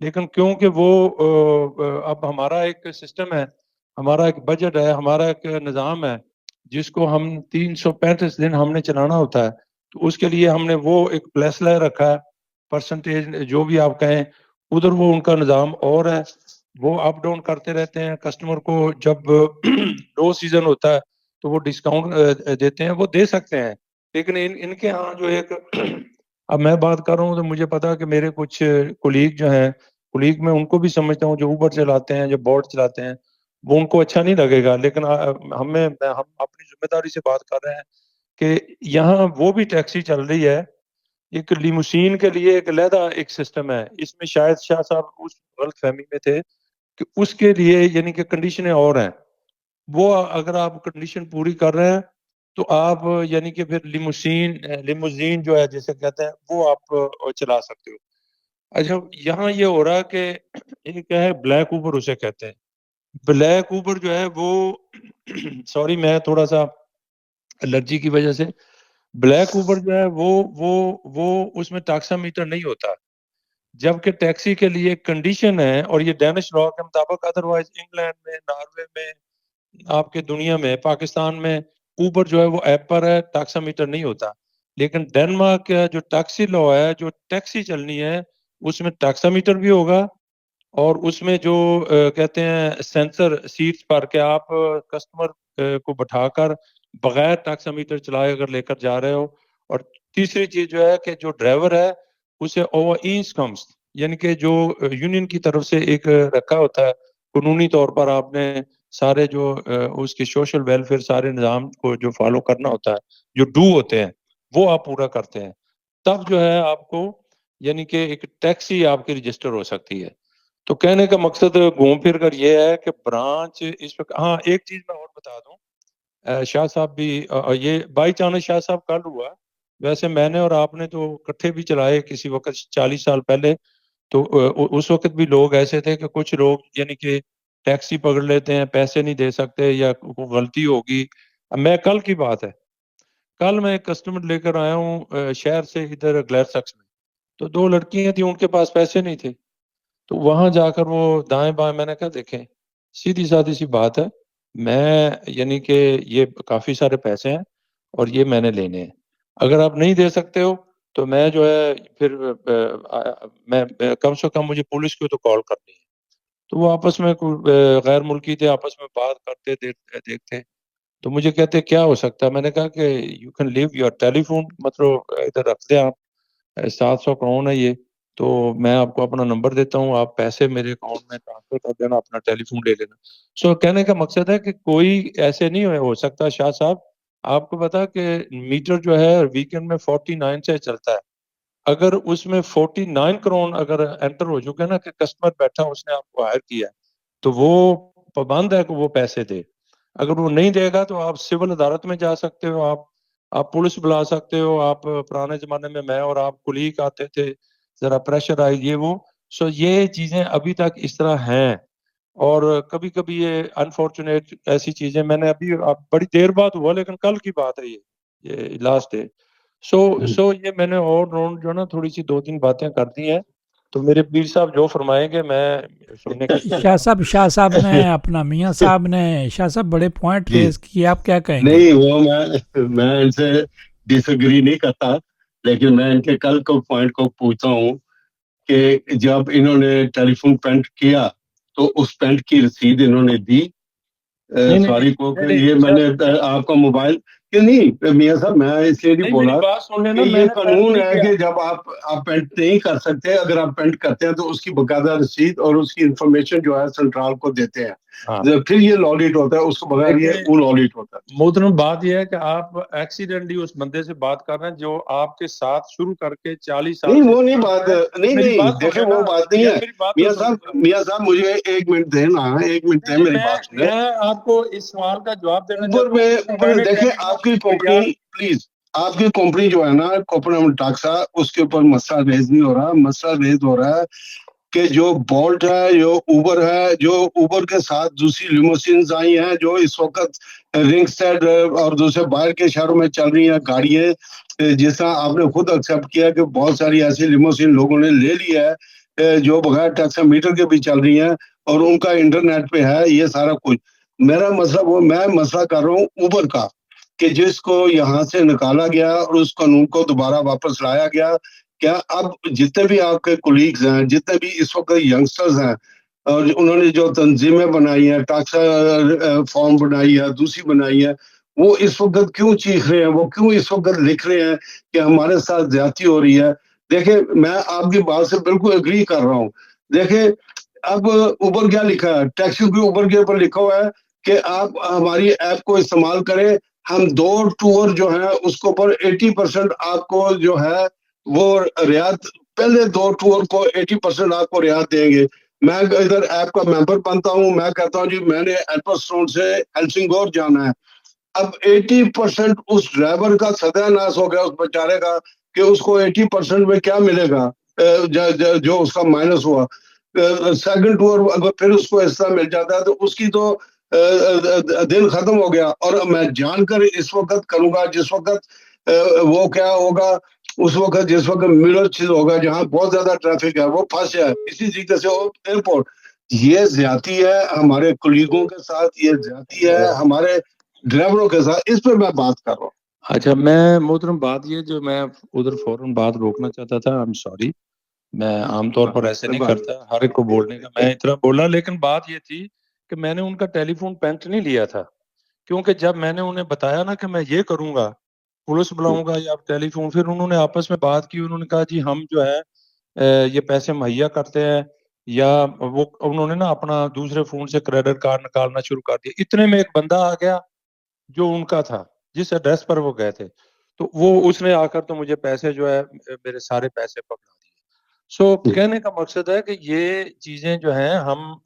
لیکن کیونکہ وہ اب ہمارا ایک سسٹم ہے, ہمارا ایک بجٹ ہے, ہمارا ایک نظام ہے جس کو ہم 335 دن ہم نے چلانا ہوتا ہے, تو اس کے لیے ہم نے وہ ایک پلیس لے رکھا ہے, پرسنٹیج جو بھی آپ کہیں ادھر وہ ان کا نظام اور ہے, وہ اپ ڈاؤن کرتے رہتے ہیں. کسٹمر کو جب لو سیزن ہوتا ہے تو وہ ڈسکاؤنٹ دیتے ہیں, وہ دے سکتے ہیں. لیکن ان کے ہاں جو ایک اب میں بات کر رہا ہوں تو مجھے پتا کہ میرے کچھ کولیگ جو ہیں, کولیگ میں ان کو بھی سمجھتا ہوں جو اوبر چلاتے ہیں, جو بورڈ چلاتے ہیں, وہ ان کو اچھا نہیں لگے گا. لیکن ہم اپنی ذمہ داری سے بات کر رہے ہیں کہ یہاں وہ بھی ٹیکسی چل رہی ہے, ایک لیموسین کے لیے ایک علیحدہ ایک سسٹم ہے. اس میں شاید شاہ صاحب اس غلط فہمی میں تھے کہ اس کے لیے یعنی کہ کنڈیشنیں اور ہیں. وہ اگر آپ کنڈیشن پوری کر رہے ہیں تو آپ یعنی کہ پھر لیموزین جو ہے جیسے کہتے ہیں وہ آپ چلا سکتے ہو. اچھا, یہاں یہ ہو رہا ہے کہ یہ کیا ہے, بلیک اوبر اسے کہتے ہیں. بلیک اوبر جو ہے وہ سوری میں تھوڑا سا الرجی کی وجہ سے, بلیک اوبر جو ہے وہ اس میں ٹاکسا میٹر نہیں ہوتا, جبکہ ٹیکسی کے لیے کنڈیشن ہے, اور یہ ڈینش لا کے مطابق. ادروائز انگلینڈ میں, ناروے میں, آپ کے دنیا میں, پاکستان میں اوبر جو ہے وہ ایپ پر ہے, ٹاکسا میٹر نہیں ہوتا. لیکن ڈنمارک کا جو ٹیکسی لا ہے, جو ٹیکسی چلنی ہے اس میں ٹاکسا میٹر بھی ہوگا, اور اس میں جو کہتے ہیں سینسر سیٹس پر کہ آپ کسٹمر کو بٹھا کر بغیر ٹاکسا میٹر چلائے اگر لے کر جا رہے ہو. اور تیسری چیز جو ہے کہ جو ڈرائیور ہے اسے اوور ایز کمس, یعنی کہ جو یونین کی طرف سے ایک رکھا ہوتا ہے قانونی طور پر, آپ نے سارے جو اس کی سوشل ویلفیئر سارے نظام کو جو فالو کرنا ہوتا ہے, جو ڈو ہوتے ہیں وہ آپ پورا کرتے ہیں, تب جو ہے آپ کو یعنی کہ ایک ٹیکسی آپ کی رجسٹر ہو سکتی ہے. تو کہنے کا مقصد گھوم پھر کر یہ ہے کہ برانچ اس وقت, ہاں ایک چیز میں اور بتا دوں, شاہ صاحب بھی یہ بائی چانس شاہ صاحب کل ہوا, ویسے میں نے اور آپ نے تو اکٹھے بھی چلائے کسی وقت 40 سال پہلے, تو اس وقت بھی لوگ ایسے تھے کہ کچھ لوگ یعنی کہ ٹیکسی پکڑ لیتے ہیں, پیسے نہیں دے سکتے یا کوئی غلطی ہوگی. میں کل کی بات ہے, کل میں ایک کسٹمر لے کر آیا ہوں شہر سے ادھر گلیر سکس میں, تو 2 لڑکیاں تھیں, ان کے پاس پیسے نہیں تھے, تو وہاں جا کر وہ دائیں بائیں, میں نے کہا دیکھیں سیدھی سادھی سی بات ہے, میں یعنی کہ یہ کافی سارے پیسے ہیں اور یہ میں نے لینے ہیں, اگر آپ نہیں دے سکتے ہو تو میں جو ہے پھر میں کم سے کم مجھے پولیس کو تو کال کرنی ہے. تو وہ آپس میں غیر ملکی تھے, آپس میں بات کرتے دیکھتے, تو مجھے کہتے کیا ہو سکتا ہے. میں نے کہا کہ you can leave your telephone, مطلب ادھر رکھ دیں آپ, 700 کروڑ ہے یہ, تو میں آپ کو اپنا نمبر دیتا ہوں, آپ پیسے میرے اکاؤنٹ میں ٹرانسفر کر دینا, اپنا ٹیلی فون لے لینا. سو کہنے کا مقصد ہے کہ کوئی ایسے نہیں ہو سکتا شاہ صاحب, آپ کو پتا کہ میٹر جو ہے ویکینڈ میں 49 سے چلتا ہے, اگر اس میں 49 کروڑ اگر انٹر ہو چکے نا کہ کسٹمر بیٹھا اس نے آپ کو ہائر کیا تو وہ پابند ہے کہ وہ پیسے دے. اگر وہ نہیں دے گا تو آپ سول عدالت میں جا سکتے ہو, آپ پولیس بلا سکتے ہو. آپ پرانے زمانے میں اور آپ کلیگ آتے تھے, ذرا پریشر آئی یہ وہ. سو یہ چیزیں ابھی تک اس طرح ہیں, اور کبھی کبھی یہ انفارچونیٹ ایسی چیزیں, میں نے ابھی بڑی دیر بعد ہوا لیکن کل کی بات ہے یہ لاسٹ ڈے. سو یہ میں نے اور راؤنڈ جو ہے نا تھوڑی سی 2-3 باتیں کر دی ہیں, تو میرے پیر صاحب جو فرمائیں گے میں سننے کا شاہ صاحب نے اپنا میاں صاحب نے شاہ صاحب بڑے پوائنٹ جی ریز کیے, آپ کیا کہیں گے؟ نہیں وہ میں ان سے ڈس ایگری نہیں کرتا, لیکن میں ان کے کل کو پوائنٹ کو پوچھتا ہوں کہ جب انہوں نے ٹیلی فون پینٹ کیا تو اس پینٹ کی رسید انہوں نے دی سوری کو کہ یہ میں نے آپ کا موبائل کہ نہیں میاں صاحب, میں اس لیے نہیں بولا بات سن کہ لینا, یہ قانون ہے کہ جب آپ پینٹ نہیں کر سکتے, اگر آپ پینٹ کرتے ہیں تو اس کی باقاعدہ رسید اور اس کی انفارمیشن جو ہے سنٹرال کو دیتے ہیں, پھر یہ لاڈیٹ ہوتا ہے, اس کو بغیر یہ وہ لاڈیٹ ہوتا ہے. محترم بات یہ ہے کہ آپ ایکسیڈنٹلی اس بندے سے بات کر رہے ہیں جو آپ کے ساتھ شروع کر کے 40 سال نہیں وہ نہیں بات, نہیں دیکھیں وہ بات نہیں ہے میاں صاحب مجھے 1 منٹ دینا, 1 منٹ دیں میری بات سنیں. میں آپ کو اس سوال کا جواب دینا اوبر میں دیکھیں آپ کی کمپنی پلیز, آپ کی کمپنی جو ہے نا کوپرم ٹاکسا, اس کے اوپر مسئلہ ریز نہیں ہو رہا. مسئلہ ریز ہو رہا ہے کہ جو بولٹ ہے, جو اوبر ہے, جو اوبر کے ساتھ دوسری لیموسینز آئی ہیں جو اس وقت رنگ سیٹ اور دوسرے باہر کے شہروں میں چل رہی ہیں گاڑیاں, جس طرح آپ نے خود ایکسیپٹ کیا کہ بہت ساری ایسی لیموسین لوگوں نے لے لی ہے جو بغیر ٹیکس میٹر کے بھی چل رہی ہیں اور ان کا انٹرنیٹ پہ ہے یہ سارا کچھ. میرا مسئلہ میں مسئلہ کر رہا ہوں اوبر کا, کہ جس کو یہاں سے نکالا گیا اور اس قانون کو دوبارہ واپس لایا گیا. کیا اب جتنے بھی آپ کے کولیگز ہیں, جتنے بھی اس وقت ینگسٹرز ہیں, اور انہوں نے جو تنظیمیں بنائی ہیں, ٹاکسا فارم بنائی ہے, دوسری بنائی ہے, وہ اس وقت کیوں چیخ رہے ہیں, وہ کیوں اس وقت لکھ رہے ہیں کہ ہمارے ساتھ زیادتی ہو رہی ہے. دیکھیں میں آپ کی بات سے بالکل اگری کر رہا ہوں. دیکھیں اب اوبر کیا لکھا ہے, ٹیکسی بھی اوبر کے اوپر لکھا ہوا ہے کہ آپ ہماری ایپ کو استعمال کریں, ہم 2 ٹور جو ہیں اس کے اوپر 80% آپ کو جو ہے وہ رعایت, پہلے 2 ٹور کو 80% آپ کو رعایت دیں گے. میں ادھر ایپ کا ممبر بنتا ہوں, میں کہتا ہوں جی میں نے ایلپسٹون سے ہیلسنگور جانا ہے. اب 80% اس ڈرائیور کا ستیہ ناش ہو گیا اس بیچارے کا کہ اس کو 80% میں کیا ملے گا جو اس کا مائنس ہوا. سیکنڈ ٹور اگر پھر اس کو اس طرح مل جاتا ہے تو اس کی تو دن ختم ہو گیا. اور میں جان کر اس وقت کروں گا جس وقت وہ کیا ہوگا, اس وقت جس وقت ملر چیز ہوگا جہاں بہت زیادہ ٹریفک ہے وہ پھنس جائے. اسی طریقے سے ایئرپورٹ, یہ زیادتی ہے ہمارے کولیگوں کے ساتھ, یہ زیادتی ہے ہمارے ڈرائیوروں کے ساتھ, اس پر میں بات کر رہا ہوں. اچھا میں محترم بات یہ جو میں ادھر فوراً بات روکنا چاہتا تھا, I'm sorry, میں عام طور پر ایسے نہیں کرتا ہر ایک کو بولنے کا, میں اتنا بولا, لیکن بات یہ تھی کہ میں نے ان کا ٹیلی فون پینٹ نہیں لیا تھا, کیونکہ جب میں نے انہیں بتایا نا کہ میں یہ کروں گا, پولیس بلاؤں گا یا ٹیلی فون, پھر انہوں نے آپس میں بات کی, انہوں نے کہا جی ہم جو ہے یہ پیسے مہیا کرتے ہیں, یا وہ انہوں نے نا اپنا دوسرے فون سے کریڈٹ کارڈ نکالنا شروع کر دیا. اتنے میں ایک بندہ آ گیا جو ان کا تھا جس ایڈریس پر وہ گئے تھے, تو وہ اس نے آ کر تو مجھے پیسے جو ہے میرے سارے پیسے پکڑا دیے. سو کہنے کا مقصد ہے کہ یہ چیزیں جو ہیں ہم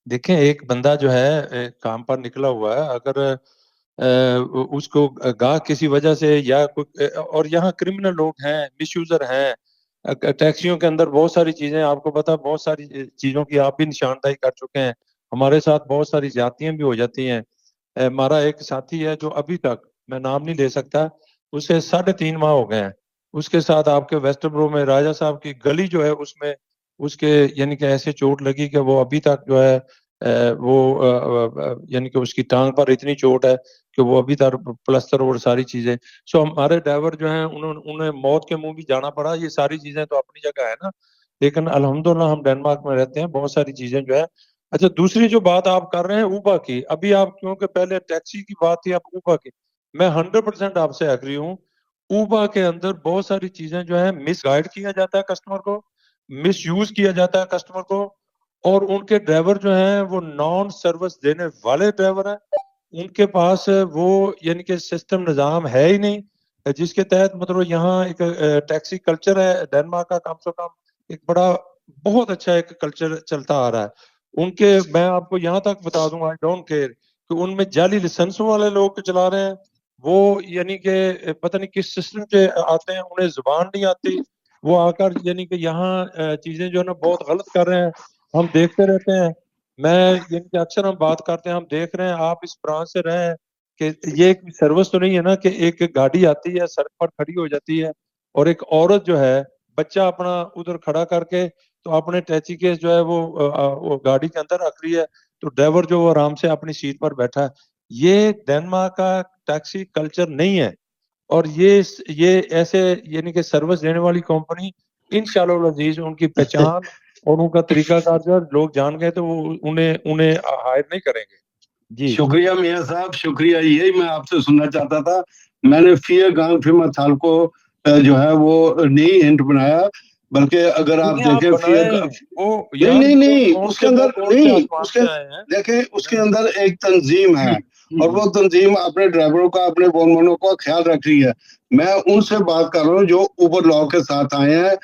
دیکھیں, ایک بندہ جو ہے کام پر نکلا ہوا ہے, اگر اس کو گاہ کسی وجہ سے یا اور یہاں کرمنل لوگ ہیں, مس یوزر ہیں, ٹیکسیوں کے اندر بہت ساری چیزیں, آپ کو پتا بہت ساری چیزوں کی آپ بھی نشاندہی کر چکے ہیں, ہمارے ساتھ بہت ساری زیادتیاں بھی ہو جاتی ہیں. ہمارا ایک ساتھی ہے جو ابھی تک, میں نام نہیں لے سکتا, اسے 3.5 ماہ ہو گئے ہیں, اس کے ساتھ آپ کے ویسٹ برو میں راجہ صاحب کی گلی جو ہے اس میں اس کے یعنی کہ ایسے چوٹ لگی کہ وہ ابھی تک جو ہے وہ یعنی کہ اس کی ٹانگ پر اتنی چوٹ ہے کہ وہ ابھی تک پلستر اور ساری چیزیں. سو ہمارے ڈرائیور جو ہیں انہیں موت کے منہ بھی جانا پڑا. یہ ساری چیزیں تو اپنی جگہ ہے نا, لیکن الحمدللہ ہم ڈنمارک میں رہتے ہیں, بہت ساری چیزیں جو ہے. اچھا دوسری جو بات آپ کر رہے ہیں اوبا کی, ابھی آپ کیونکہ پہلے ٹیکسی کی بات تھی, اب اوبا کی, میں 100% آپ سے ایگری ہوں. اوبا کے اندر بہت ساری چیزیں جو ہے مس گائیڈ کیا جاتا ہے کسٹمر کو, مس یوز کیا جاتا ہے کسٹمر کو, اور ان کے ڈرائیور جو ہیں وہ نان سروس دینے والے ڈرائیور ہیں. ان کے پاس وہ یعنی کہ سسٹم نظام ہے ہی نہیں جس کے تحت مطلب یہاں ایک ٹیکسی کلچر ہے ڈینمارک کا, کم سے کم ایک بڑا بہت اچھا ایک کلچر چلتا آ رہا ہے ان کے. میں آپ کو یہاں تک بتا دوں آئی ڈونٹ کیئر کہ ان میں جعلی لائسنس والے لوگ چلا رہے ہیں, وہ یعنی کہ پتہ نہیں کس سسٹم سے آتے ہیں, انہیں زبان نہیں آتی, وہ آ کر یعنی کہ یہاں چیزیں جو ہے نا بہت غلط کر رہے ہیں. ہم دیکھتے رہتے ہیں, میں یعنی کہ اکثر ہم بات کرتے ہیں, ہم دیکھ رہے ہیں, آپ اس برانچ سے رہے ہیں کہ یہ ایک سروس تو نہیں ہے نا کہ ایک گاڑی آتی ہے سڑک پر کھڑی ہو جاتی ہے اور ایک عورت جو ہے بچہ اپنا ادھر کھڑا کر کے تو اپنے ٹیچی کیس جو ہے وہ گاڑی کے اندر رکھ رہی ہے, تو ڈرائیور جو وہ آرام سے اپنی سیٹ پر بیٹھا ہے. یہ ڈینمارک کا ٹیکسی کلچر نہیں ہے, اور یہ ایسے یعنی کہ سروس دینے والی کمپنی انشاءاللہ العزیز ان کی پہچان اور ان کا طریقہ کار جو لوگ جان گئے تو وہ انہیں ہائر نہیں کریں گے. جی شکریہ میاں صاحب, شکریہ. یہی میں آپ سے سننا چاہتا تھا. میں نے فی گام فی مثال کو جو ہے وہ نہیں ہنٹ بنایا, بلکہ اگر آپ دیکھیں نہیں اس کے اندر نہیں, اس کے دیکھیں اس کے اندر ایک تنظیم ہے اور وہ تنظیم اپنے ڈرائیوروں کا اپنے بونمنوں کا خیال رکھ رہی ہے. میں ان سے بات کر رہا ہوں جو اوبر لاء کے ساتھ آئے ہیں,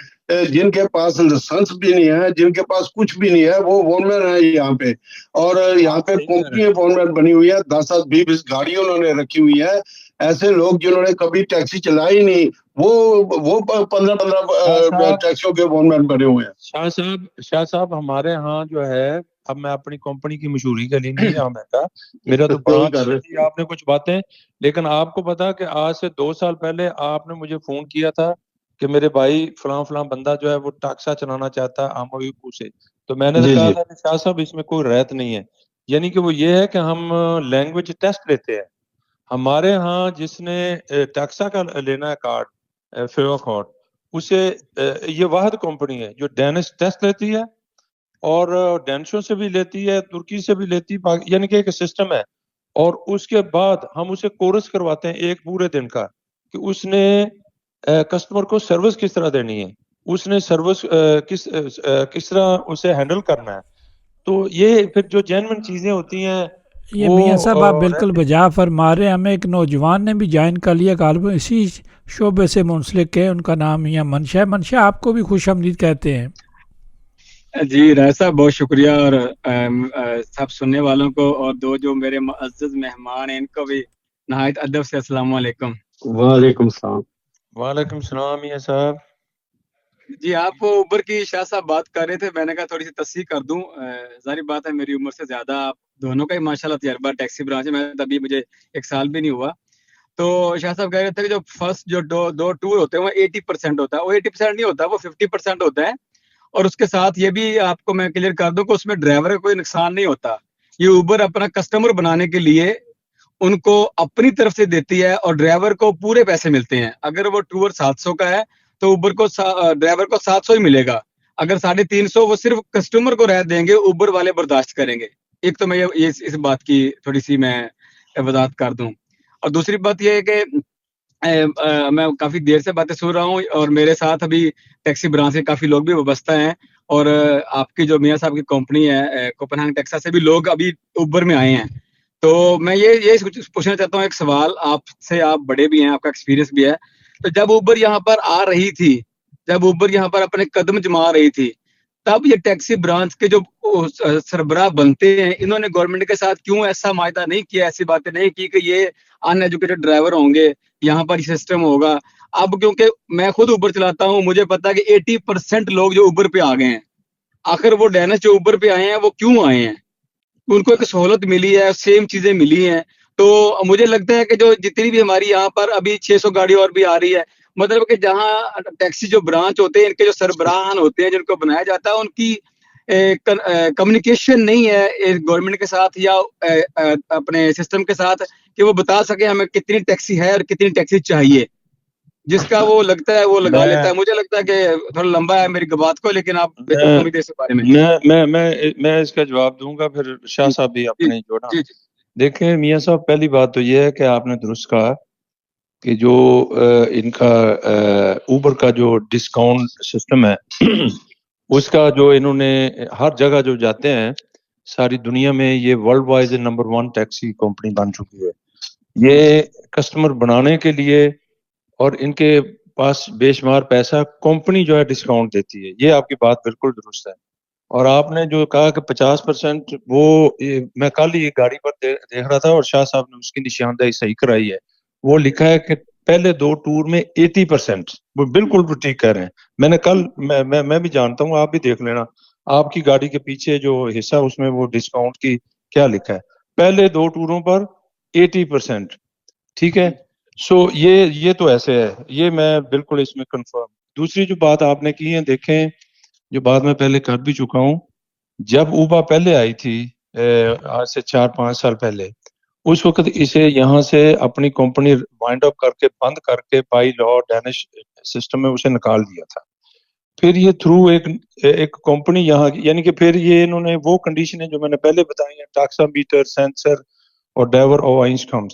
جن کے پاس لائسنس بھی نہیں ہے, جن کے پاس کچھ بھی نہیں ہے, وہ فورمین ہے یہاں پہ, اور یہاں پہ کمپنی فورمین بنی ہوئی ہے, 10-20 گاڑیاں انہوں نے رکھی ہوئی ہے. ایسے لوگ جنہوں نے کبھی ٹیکسی چلائی نہیں, وہ 15 ٹیکسیوں کے فورمین بنے ہوئے ہیں. شاہ صاحب ہمارے ہاں جو ہے, اب میں اپنی کمپنی کی مشہوری کے لیے نہیں یہاں بیٹھا, میرا تو برانچ تھی, آپ نے کچھ باتیں, لیکن آپ کو پتا کہ آج سے 2 سال پہلے آپ نے مجھے فون کیا تھا کہ میرے بھائی فلاں بندہ جو ہے وہ ٹیکسا چلانا چاہتا ہے آمویو سے, تو میں نے کہا تھا کہ شاہ صاحب اس میں کوئی رعایت نہیں ہے, یعنی کہ وہ یہ ہے کہ ہم لینگویج ٹیسٹ لیتے ہیں. ہمارے ہاں جس نے ٹیکسا کا لینا ہے کارڈ فیور کارڈ, اسے یہ واحد کمپنی ہے جو ڈینش ٹیسٹ لیتی ہے اور ڈینشوں سے بھی لیتی ہے, ترکی سے بھی لیتی ہے, یعنی کہ ایک سسٹم ہے. اور اس کے بعد ہم اسے کورس کرواتے ہیں ایک پورے دن کا کہ اس نے کسٹمر کو سروس کس طرح دینی ہے, اس نے سروس کس طرح اسے ہینڈل کرنا ہے. تو یہ پھر جو جینوئن چیزیں ہوتی ہیں یہ میاں صاحب آپ بالکل بجا فرما رہے ہیں. ہمیں ایک نوجوان نے بھی جوائن کر لیا, غالباً اسی شعبے سے منسلک ہے, ان کا نام میاں منشا ہے. منشا آپ کو بھی خوش آمدید کہتے ہیں. جی راجہ صاحب بہت شکریہ, اور سب سننے والوں کو, اور دو جو میرے معزز مہمان ہیں ان کو بھی نہایت ادب سے السلام علیکم. وعلیکم السلام. وعلیکم السلام میاں صاحب. جی آپ اوبر کی شاہ صاحب بات کر رہے تھے, میں نے کہا تھوڑی سی تصحیح کر دوں. ظاہر بات ہے میری عمر سے زیادہ آپ دونوں کا ہی ماشاءاللہ تجربہ ٹیکسی برانچ میں, تبھی مجھے 1 سال بھی نہیں ہوا. تو شاہ صاحب کہہ رہے تھے کہ جو فرسٹ جو دو ٹور ہوتے ہیں وہ 80% ہوتا ہے, وہ 80% نہیں ہوتا, وہ 50% ہوتا ہے. اور اس کے ساتھ یہ بھی آپ کو میں کلیئر کر دوں کہ اس میں ڈرائیور کا کوئی نقصان نہیں ہوتا. یہ اوبر اپنا کسٹمر بنانے کے لیے ان کو اپنی طرف سے دیتی ہے اور ڈرائیور کو پورے پیسے ملتے ہیں. اگر وہ ٹور 700 کا ہے تو اوبر کو ڈرائیور کو 700 ہی ملے گا. اگر 350 وہ صرف کسٹمر کو رعایت دیں گے, اوبر والے برداشت کریں گے. ایک تو میں یہ اس بات کی تھوڑی سی میں وضاحت کر دوں. اور دوسری بات یہ ہے کہ میں کافی دیر سے باتیں سن رہا ہوں, اور میرے ساتھ ابھی ٹیکسی برانچ سے کافی لوگ بھی وابستہ ہیں, اور آپ کی جو میاں صاحب کی کمپنی ہے کوپن ٹیکسا سے بھی لوگ ابھی اوبر میں آئے ہیں. تو میں یہ پوچھنا چاہتا ہوں ایک سوال آپ سے, آپ بڑے بھی ہیں, آپ کا ایکسپیرینس بھی ہے. تو جب اوبر یہاں پر آ رہی تھی, جب اوبر یہاں پر اپنے قدم جما رہی تھی, تب یہ ٹیکسی برانچ کے جو سربراہ بنتے ہیں انہوں نے گورنمنٹ کے ساتھ کیوں ایسا معاہدہ نہیں کیا, ایسی باتیں نہیں کی کہ یہ ان ایجوکیٹڈ ڈرائیور ہوں گے, یہاں پر یہ سسٹم ہوگا. اب کیونکہ میں خود اوبر چلاتا ہوں, مجھے پتا ہے کہ 80% لوگ جو اوبر پہ آ گئے ہیں, آخر وہ ڈینش جو اوبر پہ آئے ہیں وہ کیوں آئے ہیں؟ ان کو ایک سہولت ملی ہے, سیم چیزیں ملی ہیں. تو مجھے لگتا ہے کہ جو جتنی بھی ہماری یہاں پر ابھی 600 گاڑی اور بھی آ رہی ہے, مطلب کہ جہاں ٹیکسی جو برانچ ہوتے ہیں ان کے جو سربراہان ہوتے ہیں جن کو بنایا جاتا ہے, ان کی کمیونیکیشن نہیں ہے گورنمنٹ کے ساتھ یا اپنے سسٹم کے ساتھ کہ وہ بتا سکے ہمیں کتنی ٹیکسی ہے اور کتنی ٹیکسی چاہیے. جس کا وہ لگتا ہے وہ لگا لیتا ہے. مجھے لگتا ہے کہ تھوڑا لمبا ہے میری بات کو, لیکن آپ اس بارے میں اس کا جواب دوں گا, پھر شاہ صاحب بھی اپنے جوڑا. جی دیکھیں میاں صاحب, پہلی بات تو یہ ہے کہ آپ نے درست کہا کہ جو ان کا اوبر کا جو ڈسکاؤنٹ سسٹم ہے اس کا جو انہوں نے ہر جگہ جو جاتے ہیں ساری دنیا میں یہ world wise number 1 taxi company بن چکی ہے. یہ کسٹمر بنانے کے لیے اور ان کے پاس بے شمار پیسہ کمپنی جو ہے ڈسکاؤنٹ دیتی ہے. یہ آپ کی بات بالکل درست ہے. اور آپ نے جو کہا کہ 50% وہ میں کل یہ گاڑی پر دیکھ رہا تھا اور شاہ صاحب نے اس کی نشاندہی صحیح کرائی ہے. وہ لکھا ہے کہ پہلے 2 ٹور میں 80%. وہ بالکل ٹھیک کہہ رہے ہیں. میں نے کل میں بھی جانتا ہوں, آپ بھی دیکھ لینا آپ کی گاڑی کے پیچھے جو حصہ اس میں وہ ڈسکاؤنٹ کی کیا لکھا ہے. پہلے 2 ٹوروں پر 80%. ٹھیک ہے. سو یہ تو ایسے ہے, یہ میں بالکل اس میں کنفرم. دوسری جو بات آپ نے کی ہے, دیکھیں جو بات میں پہلے کر بھی چکا ہوں, جب اوبا پہلے آئی تھی آج سے 4-5 سال پہلے, اس وقت اسے یہاں سے اپنی کمپنی وائنڈ اپ کر کے بند کر کے بائی لا ڈینش سسٹم میں اسے نکال دیا تھا. پھر یہ تھرو ایک کمپنی یہاں یعنی کہ پھر یہ انہوں نے وہ کنڈیشنیں جو میں نے پہلے بتائی ہیں, ٹاکسا میٹر, سینسر اور ڈرائیور اوائنسکمس,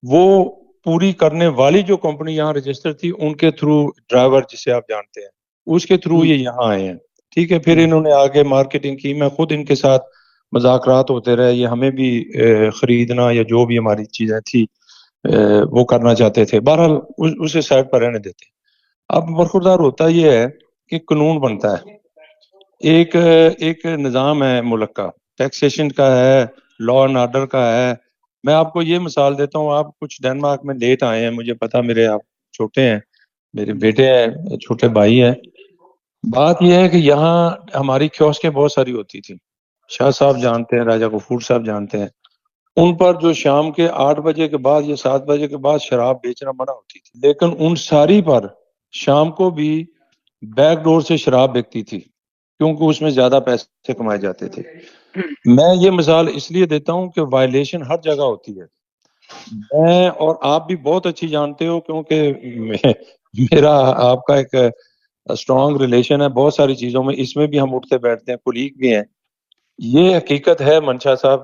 وہ پوری کرنے والی جو کمپنی یہاں رجسٹر تھی ان کے تھرو ڈرائیور جسے آپ جانتے ہیں اس کے تھرو یہ یہاں آئے ہیں. ٹھیک ہے. پھر انہوں نے آگے مارکیٹنگ کی, میں خود ان کے ساتھ مذاکرات ہوتے رہے, یہ ہمیں بھی خریدنا یا جو بھی ہماری چیزیں تھی وہ کرنا چاہتے تھے. بہرحال اسے سائڈ پر رہنے دیتے. اب برخوردار ہوتا یہ ہے کہ قانون بنتا ہے, ایک نظام ہے ملک کا, ٹیکسیشن کا ہے, لا اینڈ آرڈر کا ہے. میں آپ کو یہ مثال دیتا ہوں, آپ کچھ ڈینمارک میں لیٹ آئے ہیں, مجھے پتا, میرے آپ چھوٹے ہیں, میرے بیٹے ہیں, چھوٹے بھائی ہیں. بات یہ ہے کہ یہاں ہماری کیوسکیں بہت ساری ہوتی تھی, شاہ صاحب جانتے ہیں, راجہ غفور صاحب جانتے ہیں. ان پر جو شام کے 8 بجے کے بعد یا 7 بجے کے بعد شراب بیچنا منع ہوتی تھی, لیکن ان ساری پر شام کو بھی بیک ڈور سے شراب بکتی تھی کیونکہ اس میں زیادہ پیسے کمائے جاتے تھے. میں یہ مثال اس لیے دیتا ہوں کہ وائلیشن ہر جگہ ہوتی ہے. میں اور آپ بھی بہت اچھی جانتے ہو کیونکہ میرا آپ کا ایک اسٹرانگ ریلیشن ہے بہت ساری چیزوں میں, اس میں بھی ہم اٹھتے بیٹھتے ہیں, کولیگ بھی ہیں. یہ حقیقت ہے منشا صاحب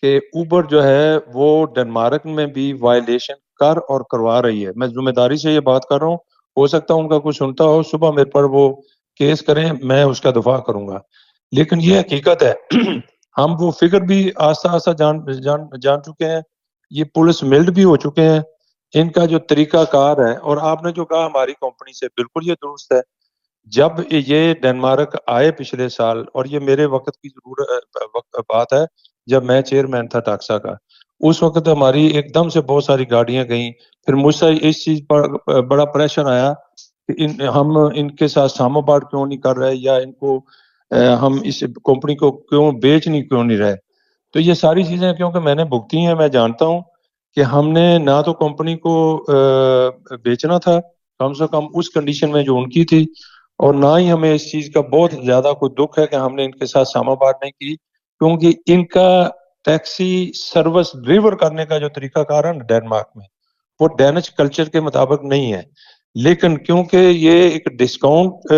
کہ اوبر جو ہے وہ ڈنمارک میں بھی وائلیشن کر اور کروا رہی ہے. میں ذمہ داری سے یہ بات کر رہا ہوں, ہو سکتا ہے ان کا کچھ سنتا ہو, صبح میرے پر وہ کیس کریں, میں اس کا دفاع کروں گا. لیکن یہ حقیقت ہے. ہم وہ فگر بھی آہستہ آہستہ جان چکے ہیں, یہ پولیس ملڈ بھی ہو چکے ہیں. ان کا جو طریقہ کار ہے, اور آپ نے جو کہا ہماری کمپنی سے بالکل یہ درست ہے. جب یہ ڈنمارک آئے پچھلے سال, اور یہ میرے وقت کی بات ہے جب میں چیئرمین تھا ٹاکسا کا, اس وقت ہماری ایک دم سے بہت ساری گاڑیاں گئیں. پھر مجھ سے اس چیز پر بڑا پریشر آیا کہ ہم ان کے ساتھ سامو باٹ کیوں نہیں کر رہے, یا ان کو ہم اس کمپنی کو کیوں نہیں رہے. تو یہ ساری چیزیں کیونکہ میں نے بھگتی ہیں, میں جانتا ہوں کہ ہم نے نہ تو کمپنی کو بیچنا تھا کم سے کم اس کنڈیشن میں جو ان کی تھی, اور نہ ہی ہمیں اس چیز کا بہت زیادہ کوئی دکھ ہے کہ ہم نے ان کے ساتھ سامو باٹ نہیں کی, کیونکہ ان کا ٹیکسی سروس ڈلیور کرنے کا جو طریقہ کار ہے ڈینمارک میں وہ ڈینش کلچر کے مطابق نہیں ہے. لیکن کیونکہ یہ ایک ڈسکاؤنٹ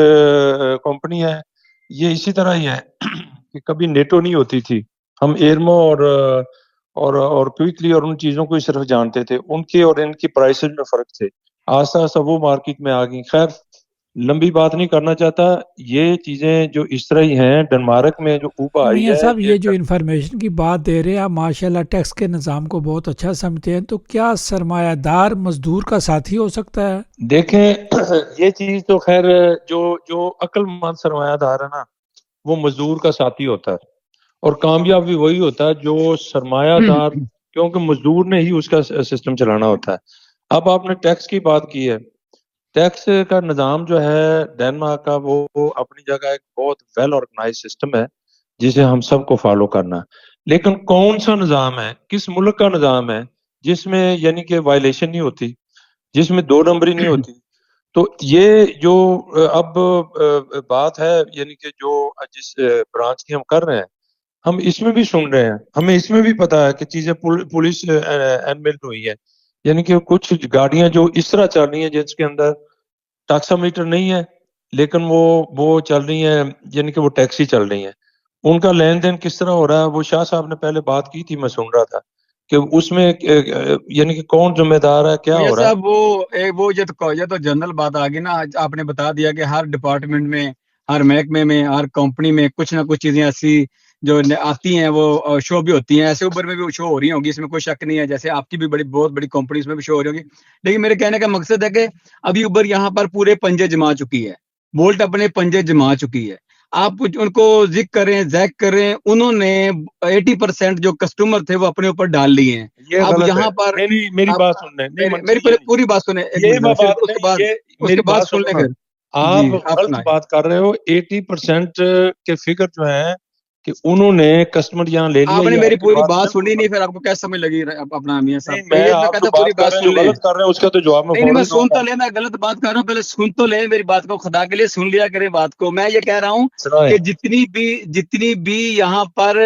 کمپنی ہے, یہ اسی طرح ہی ہے کہ کبھی نیٹو نہیں ہوتی تھی, ہم ایرمو اور کوئکلی اور ان چیزوں کو ہی صرف جانتے تھے, ان کے اور ان کی پرائسز میں فرق تھے. آہستہ آہستہ وہ مارکیٹ میں آ گئی. خیر لمبی بات نہیں کرنا چاہتا, یہ چیزیں جو اس طرح ہی ہیں ڈنمارک میں جو اوبا آئی میاں ہے. صاحب یہ جو انفارمیشن کی بات دے رہے ہیں آپ, ماشاءاللہ ٹیکس کے نظام کو بہت اچھا سمجھتے ہیں, تو کیا سرمایہ دار مزدور کا ساتھی ہو سکتا ہے؟ دیکھیں یہ چیز تو خیر جو عقل مند سرمایہ دار ہے نا وہ مزدور کا ساتھی ہوتا ہے, اور کامیاب بھی وہی ہوتا ہے جو سرمایہ دار, کیونکہ مزدور نے ہی اس کا سسٹم چلانا ہوتا ہے. اب آپ نے ٹیکس کی بات کی ہے, ٹیکس کا نظام جو ہے ڈینمارک کا وہ اپنی جگہ ایک بہت ویل آرگنائز سسٹم ہے جسے ہم سب کو فالو کرنا. لیکن کون سا نظام ہے, کس ملک کا نظام ہے جس میں یعنی کہ وائلیشن نہیں ہوتی, جس میں 2 نمبری نہیں ہوتی؟ تو یہ جو اب بات ہے یعنی کہ جو جس برانچ کی ہم کر رہے ہیں, ہم اس میں بھی سن رہے ہیں, ہمیں اس میں بھی پتا ہے کہ چیزیں پولیس انمیلڈ ہوئی ہے. یعنی کہ کچھ گاڑیاں جو اس طرح چل رہی ہیں جس کے اندر ٹاکسا میٹر نہیں ہے لیکن وہ چل رہی ہیں یعنی کہ وہ ٹیکسی چل رہی ہیں, ان کا لین دین کس طرح ہو رہا ہے. وہ شاہ صاحب نے پہلے بات کی تھی, میں سن رہا تھا کہ اس میں یعنی کہ کون ذمہ دار ہے, کیا ہو رہا ہے. صاحب وہ یہ تو جنرل بات آ گئی نا, آپ نے بتا دیا کہ ہر ڈپارٹمنٹ میں ہر محکمے میں ہر کمپنی میں کچھ نہ کچھ چیزیں ایسی جو آتی ہیں وہ شو بھی ہوتی ہیں. ایسے اوبر میں بھی شو ہو رہی ہوں گی, اس میں کوئی شک نہیں ہے. جیسے آپ کی بھی بہت بڑی کمپنیز میں بھی شو ہو رہی ہوگی. لیکن میرے کہنے کا مقصد ہے کہ ابھی اوبر یہاں پر پورے پنجے جما چکی ہے, بولٹ اپنے پنجے جما چکی ہے. آپ ان کو ذکر کریں زیک کریں, انہوں نے 80% جو کسٹمر تھے وہ اپنے اوپر ڈال لیے ہیں. یہ اب غلط ہے. یہاں پر میری بات سن لیں. نہیں میری منشی, پوری بات سنیں, ایک یہ منٹ پھر بات اس کے نہیں, بعد یہ اس میری کے بعد بات سن سنو لیں نا. پھر. آپ جی آپ غلط سنائیں. بات کر رہے ہو. 80% کے فگر جو ہیں کہ انہوں نے کسٹمر یہاں لے لیا, آپ نے یہ میری آپ کی پوری بات بات بالکل سنی نہیں, غلط. پھر آپ کو کیا سمجھ لگی اپنا میاں صاحب. نہیں, میں میں آپ کہتا جو پوری بات کر بات رہے ہیں سن جو لیں. غلط کر رہے ہیں اس کا تو جواب میں نہیں میں فوراً دوں سن گا. تو لیں, میں غلط بات کر رہا ہوں, پہلے سن تو لیں میری بات کو, خدا کے لیے سن لیا کرے بات کو. میں یہ کہہ رہا ہوں سنائیں. کہ جتنی بھی یہاں پر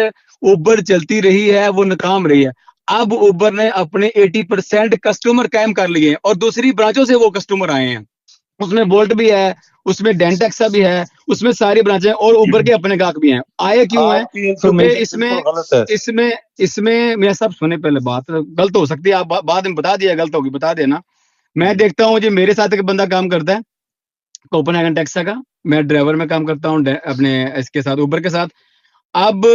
اوبر چلتی رہی ہے وہ ناکام رہی ہے. اب اوبر نے اپنے 80% کسٹمر قائم کر لیے ہیں اور دوسری برانچوں سے وہ کسٹمر آئے ہیں. اس میں بولٹ بھی ہے, اس میں ڈینٹیکسا بھی ہے, اس میں ساری برانچیں اور اوبر کے اپنے گاہک بھی ہیں. آئے کیوں ہیں؟ آپ کی کیونکہ انفارمیشن بالکل غلط ہے. اس میں میرا سب سنے, پہلے بات غلط ہو سکتی ہے, آپ بعد میں بتا دیا غلط ہوگی بتا دینا. میں دیکھتا ہوں جی میرے ساتھ ایک بندہ کام کرتا ہے کوپن ہیگن ٹیکسا کا, میں ڈرائیور میں کام کرتا ہوں اپنے اس کے ساتھ اوبر کے ساتھ. اب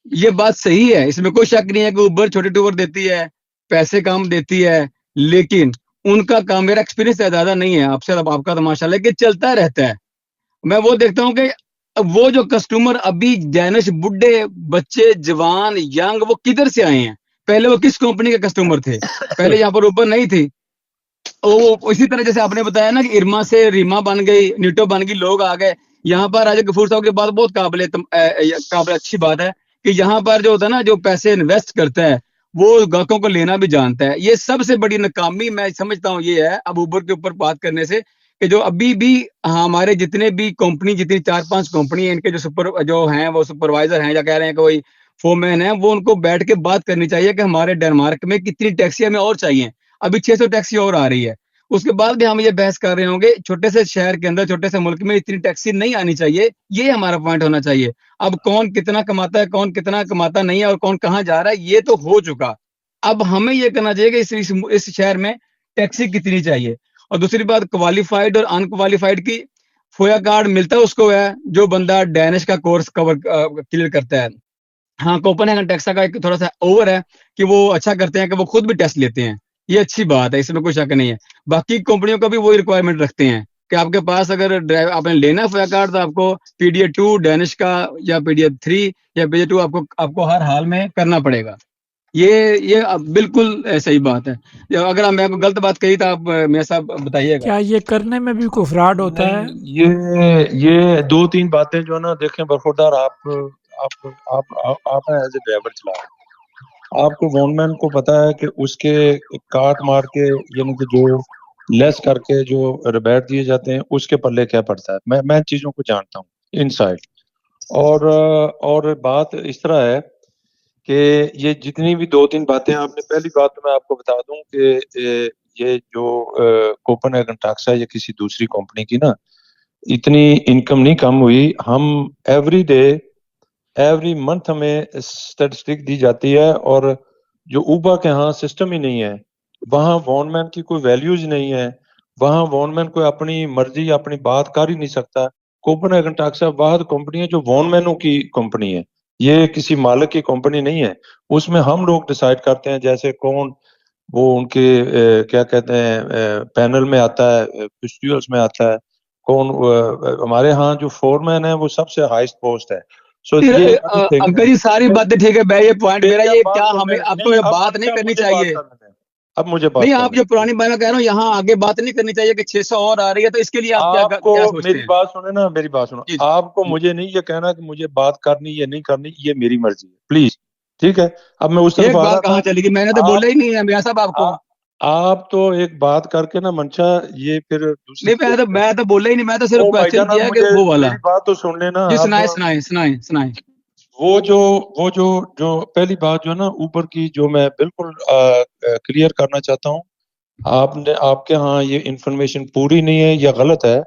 یہ بات صحیح ہے, اس میں کوئی شک نہیں ہے کہ اوبر چھوٹے ٹور دیتی ہے, پیسے کام دیتی ہے, لیکن ان کا کام, میرا ایکسپیرینس زیادہ نہیں ہے آپ سے, اب آپ کا تو ماشاءاللہ کہ چلتا رہتا ہے. میں وہ دیکھتا ہوں کہ وہ جو کسٹمر ابھی جینش بڈھے بچے جوان ینگ وہ کدھر سے آئے ہیں, پہلے وہ کس کمپنی کے کسٹمر تھے, پہلے یہاں پر اوبر نہیں تھی. وہ اسی طرح جیسے آپ نے بتایا نا کہ ارما سے ریما بن گئی, نیٹو بن گئی, لوگ آ گئے یہاں پر. راجہ غفور صاحب کے بعد بہت قابل اچھی بات ہے کہ یہاں پر جو ہوتا ہے نا, جو پیسے انویسٹ کرتا ہے وہ گاہکوں کو لینا بھی جانتا ہے. یہ سب سے بڑی ناکامی میں سمجھتا ہوں یہ ہے اب اوبر کے اوپر بات کرنے سے, کہ جو ابھی بھی ہمارے جتنے بھی کمپنی, جتنی 4-5 کمپنی ہیں, ان کے جو ہیں وہ سپروائزر ہیں یا کہہ رہے ہیں کہ کوئی فورمین ہے, وہ ان کو بیٹھ کے بات کرنی چاہیے کہ ہمارے ڈنمارک میں کتنی ٹیکسی ہمیں اور چاہیے. ابھی 600 ٹیکسی اور آ رہی ہے, اس کے بعد بھی ہم یہ بحث کر رہے ہوں گے. چھوٹے سے شہر کے اندر, چھوٹے سے ملک میں اتنی ٹیکسی نہیں آنی چاہیے, یہ ہمارا پوائنٹ ہونا چاہیے. اب کون کتنا کماتا ہے, کون کتنا کماتا نہیں ہے, اور کون کہاں جا رہا ہے, یہ تو ہو چکا. اب ہمیں یہ کرنا چاہیے کہ اس شہر میں ٹیکسی کتنی چاہیے. اور دوسری بات, کوالیفائڈ اور ان کوالیفائڈ کی فویا کارڈ ملتا ہے اس کو ہے جو بندہ ڈینش کا کورس کلیئر کرتا ہے. ہاں, کوپن ہیگن ٹیکسا کا ایک تھوڑا سا اوور ہے کہ وہ اچھا کرتے ہیں کہ وہ خود بھی ٹیسٹ لیتے ہیں, یہ اچھی بات ہے, اس میں کوئی شک نہیں ہے. باقی کمپنیوں کا بھی وہی ریکوائرمنٹ رکھتے ہیں کہ آپ کے پاس اگر آپ نے لینا ہے فویا کارڈ تو آپ کو PD2 ڈینش کا یا PD3 یا PD2 آپ کو ہر حال میں کرنا پڑے گا. یہ بالکل صحیح بات ہے. اگر میں غلط بات کہی تو آپ میرے صاحب بتائیے گا. کیا یہ کرنے میں بھی کوئی فراڈ ہوتا ہے؟ نہیں, یہ 2-3 باتیں جو ہے نا, دیکھیں برخوردار, آپ ایز اے ڈرائیور چلا رہے ہیں, آپ کو وون مین کو پتا ہے کہ اس کے کاٹ مار کے یعنی کہ جو لیس کر کے جو ریبیٹ دیے جاتے ہیں اس کے پلے کیا پڑتا ہے. میں چیزوں کو جانتا ہوں ان سائڈ. اور بات اس طرح ہے کہ یہ جتنی بھی 2-3 باتیں آپ نے, پہلی بات تو میں آپ کو بتا دوں کہ یہ جو کوپن ہیگن ٹیکسا یا کسی دوسری کمپنی کی نا, اتنی انکم نہیں کم ہوئی. ہم ایوری منتھ ہمیں اسٹیٹسٹک دی جاتی ہے, اور جو اوبر کے ہاں سسٹم ہی نہیں ہے, وہاں وون مین کی کوئی ویلیوز نہیں ہے, وہاں وون مین کوئی اپنی مرضی اپنی بات کر ہی نہیں سکتا. کوپن ہیگن ٹیکسا واحد کمپنی ہے جو وون مینوں کی کمپنی ہے, یہ کسی مالک کی کمپنی نہیں ہے. اس میں ہم لوگ ڈیسائیڈ کرتے ہیں جیسے کون وہ ان کے کیا کہتے ہیں پینل میں آتا ہے, فیسٹیولز میں آتا ہے, کون ہمارے ہاں جو فورمین ہے وہ سب سے ہائیسٹ پوسٹ ہے. سو یہ انکل جی ساری باتیں ٹھیک ہے, میں یہ پوائنٹ میرا یہ کیا ہمیں اب تو یہ بات نہیں کرنی چاہیے. اب مجھے نہیں, آپ جو پرانی بات میں کہہ رہا ہوں یہاں آگے بات نہیں کرنی چاہیے کہ 600 اور آ رہی ہے, تو اس کے لیے آپ کیا سوچتے ہیں؟ میری بات سنیں نا, میری بات سنو. آپ کو مجھے نہیں یہ کہنا کہ مجھے بات کرنی یا نہیں کرنی, یہ میری مرضی ہے, پلیز. ٹھیک ہے, اب میں اس طرف ایک بات کہاں چلے گی, میں نے تو بولا ہی نہیں ہے میاں صاحب آپ کو. آپ تو ایک بات کر کے نا منشا, یہ پھر دوسری نہیں, میں تو بولا ہی نہیں, میں تو صرف کوشچن کیا کہ وہ والا. میری بات تو سن لینا. جی سنائیں. وہ جو پہلی بات جو ہے نا اوبر کی, جو میں بالکل کلیئر کرنا چاہتا ہوں, آپ کے ہاں یہ انفارمیشن پوری نہیں ہے یا غلط ہے,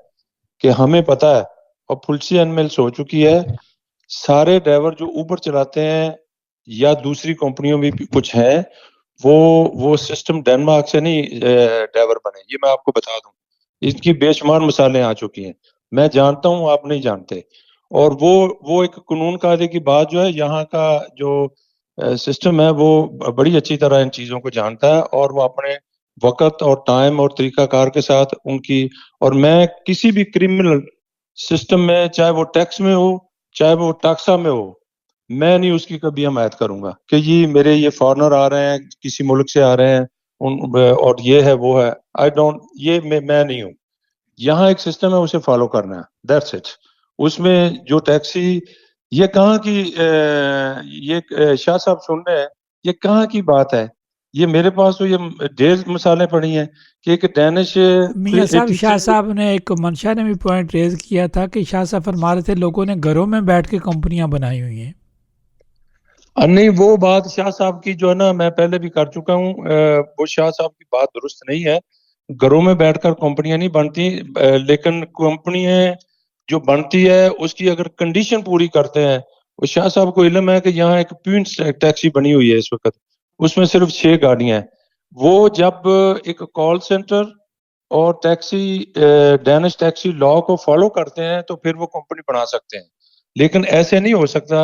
کہ ہمیں پتا ہے اور پھلسی انمیلس ہو چکی ہے. سارے ڈرائیور جو اوبر چلاتے ہیں یا دوسری کمپنیوں میں بھی کچھ ہیں, وہ سسٹم ڈنمارک سے نہیں ڈرائیور بنے, یہ میں آپ کو بتا دوں. اس کی بے شمار مثالیں آ چکی ہیں. میں جانتا ہوں آپ نہیں جانتے. اور وہ ایک قانون قاعدے کی بات جو ہے, یہاں کا جو سسٹم ہے وہ بڑی اچھی طرح ان چیزوں کو جانتا ہے, اور وہ اپنے وقت اور ٹائم اور طریقہ کار کے ساتھ ان کی. اور میں کسی بھی کرمنل سسٹم میں, چاہے وہ ٹیکس میں ہو چاہے وہ ٹیکسا میں ہو, میں نہیں اس کی کبھی حمایت کروں گا کہ یہ فارنر آ رہے ہیں, کسی ملک سے آ رہے ہیں اور یہ ہے وہ ہے. آئی ڈونٹ, یہ میں نہیں ہوں. یہاں ایک سسٹم ہے, اسے فالو کرنا ہے, دیٹس اٹ. اس میں جو ٹیکسی, یہ کہاں کی یہ شاہ صاحب سن رہے ہیں, یہ کہاں کی بات ہے؟ یہ میرے پاس تو یہ ڈھیر مثالیں پڑی ہیں کہ ایک ڈینش میاں صاحب شاہ صاحب نے ایک منشا نے بھی پوائنٹ ریز کیا تھا کہ شاہ صاحب فرما رہے تھے لوگوں نے گھروں میں بیٹھ کے کمپنیاں بنائی ہوئی ہیں. نہیں, وہ بات شاہ صاحب کی جو ہے نا, میں پہلے بھی کر چکا ہوں, وہ شاہ صاحب کی بات درست نہیں ہے. گھروں میں بیٹھ کر کمپنیاں نہیں بنتی, لیکن کمپنیاں جو بنتی ہے اس کی اگر کنڈیشن پوری کرتے ہیں. وہ شاہ صاحب کو علم ہے کہ یہاں ایک پیونس ٹیکسی بنی ہوئی ہے اس وقت, اس میں صرف 6 گاڑیاں ہیں. وہ جب ایک کال سینٹر اور ٹیکسی ڈینش ٹیکسی لا کو فالو کرتے ہیں تو پھر وہ کمپنی بنا سکتے ہیں. لیکن ایسے نہیں ہو سکتا,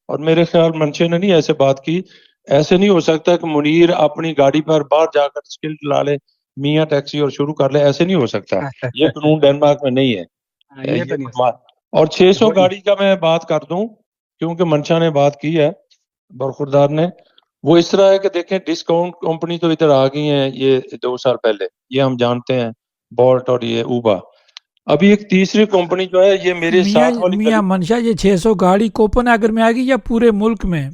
اور میرے خیال منشے نے نہیں ایسے بات کی, ایسے نہیں ہو سکتا کہ منیر اپنی گاڑی پر باہر جا کر اسکل لا لے میاں ٹیکسی اور شروع کر لے. ایسے نہیں ہو سکتا, یہ قانون ڈنمارک میں نہیں ہے. یہ تو نہیں اور 600 گاڑی کا میں بات کر دوں, کیونکہ منشا نے بات کی ہے, برخوردار نے. وہ اس طرح ہے کہ دیکھیں, ڈسکاؤنٹ کمپنی تو ادھر آ گئی ہیں یہ 2 سال پہلے, یہ ہم جانتے ہیں, بولٹ اور یہ اوبا. ابھی ایک تیسری کمپنی جو ہے, یہ میرے ساتھ والی میاں منشا, یہ 600 گاڑی کوپن اگر میں آ گئی یا پورے ملک میں؟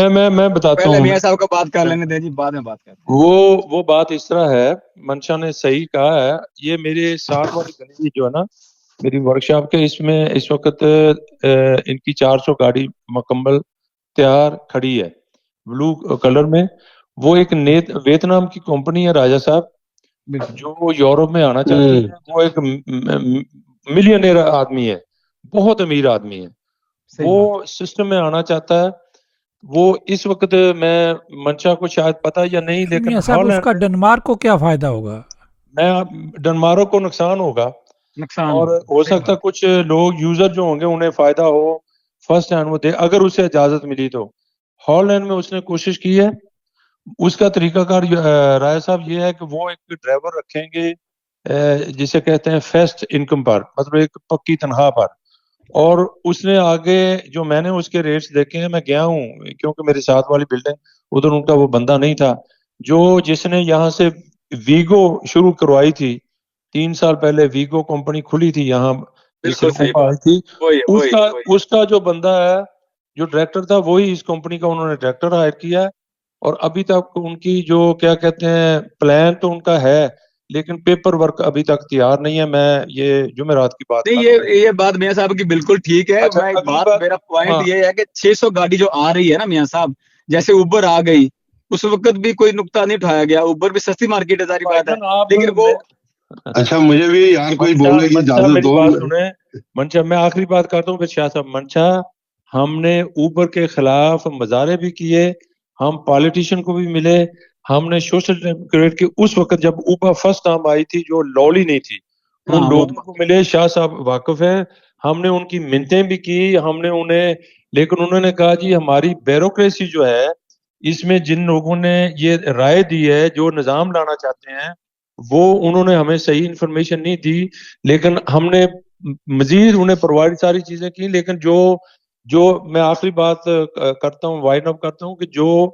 میں بتاتا پہلے ہوں. میاں صاحب کو بات کر لینے دیں جی, بعد میں بات کرتے ہیں. وہ بات اس طرح ہے, منشا نے صحیح کہا ہے. یہ میرے ساتھ والی گلی جو ہے نا, میری ورکشاپ کے, اس میں اس وقت ان کی 400 گاڑی مکمل تیار کھڑی ہے بلو کلر میں. وہ ایک ویتنام کی کمپنی ہے راجہ صاحب, جو یورپ میں آنا چاہتی ہے. وہ ایک ملینئر آدمی ہے, بہت امیر آدمی ہے, وہ سسٹم میں آنا چاہتا ہے. وہ اس وقت, میں منشا کو شاید پتہ یا نہیں, لیکن میاں صاحب اس کا ڈنمارک کو کیا فائدہ ہوگا؟ ڈنمارک کو نقصان ہوگا, اور ہو سکتا ہے کچھ لوگ یوزر جو ہوں گے انہیں فائدہ ہو فرسٹ ہینڈ وہ دے, اگر اسے اجازت ملی تو. ہالینڈ میں اس نے کوشش کی ہے. اس کا طریقہ کار رائے صاحب یہ ہے کہ وہ ایک ڈرائیور رکھیں گے جسے کہتے ہیں فیسٹ انکم پر, مطلب ایک پکی تنخواہ پر. اور اس نے آگے جو میں نے اس کے ریٹس دیکھے ہیں, میں گیا ہوں کیونکہ میرے ساتھ والی بلڈنگ ادھر ان کا وہ بندہ نہیں تھا, جس نے یہاں سے ویگو شروع کروائی تھی 3 سال پہلے. ویگو کمپنی کھلی تھی یہاں, تھی. اس کا جو بندہ ہے, جو ڈائریکٹر تھا, وہی اس کمپنی کا انہوں نے ڈائریکٹر ہائر کیا. اور ابھی تک ان کی جو کیا کہتے ہیں پلان تو ان کا ہے, لیکن پیپر ورک ابھی تک تیار نہیں ہے. میں یہ جمعرات کی بات نہیں, یہ بات میاں صاحب کی بالکل ٹھیک ہے. میرا پوائنٹ یہ ہے کہ 600 گاڑی جو آ رہی ہے نا میاں صاحب, جیسے اوبر آ گئی, اس وقت بھی کوئی نقطہ نہیں اٹھایا گیا. اوبر بھی سستی مارکیٹ ہے, ساری بات ہے, لیکن وہ اچھا مجھے بھی یار کوئی بولنے کی اجازت دو. منشا, میں آخری بات کرتا ہوں پھر شاہ صاحب. منشا, ہم نے اوبر کے خلاف مظاہرے بھی کیے, ہم پالیٹیشین کو بھی ملے, ہم نے سوشل ڈیموکریٹ کی اس وقت جب اوبر فرسٹ ٹائم آئی تھی جو لولی نہیں تھی, ان لوگوں کو ملے. شاہ صاحب واقف ہیں, ہم نے ان کی منتیں بھی کی, ہم نے انہیں, لیکن انہوں نے کہا جی ہماری بیوروکریسی جو ہے, اس میں جن لوگوں نے یہ رائے دی ہے جو نظام لانا چاہتے ہیں, وہ انہوں نے ہمیں صحیح انفارمیشن نہیں دی. لیکن ہم نے مزید انہیں پرووائڈ ساری چیزیں کی. لیکن جو میں آخری بات کرتا ہوں, وائنڈ اپ کرتا ہوں, کہ جو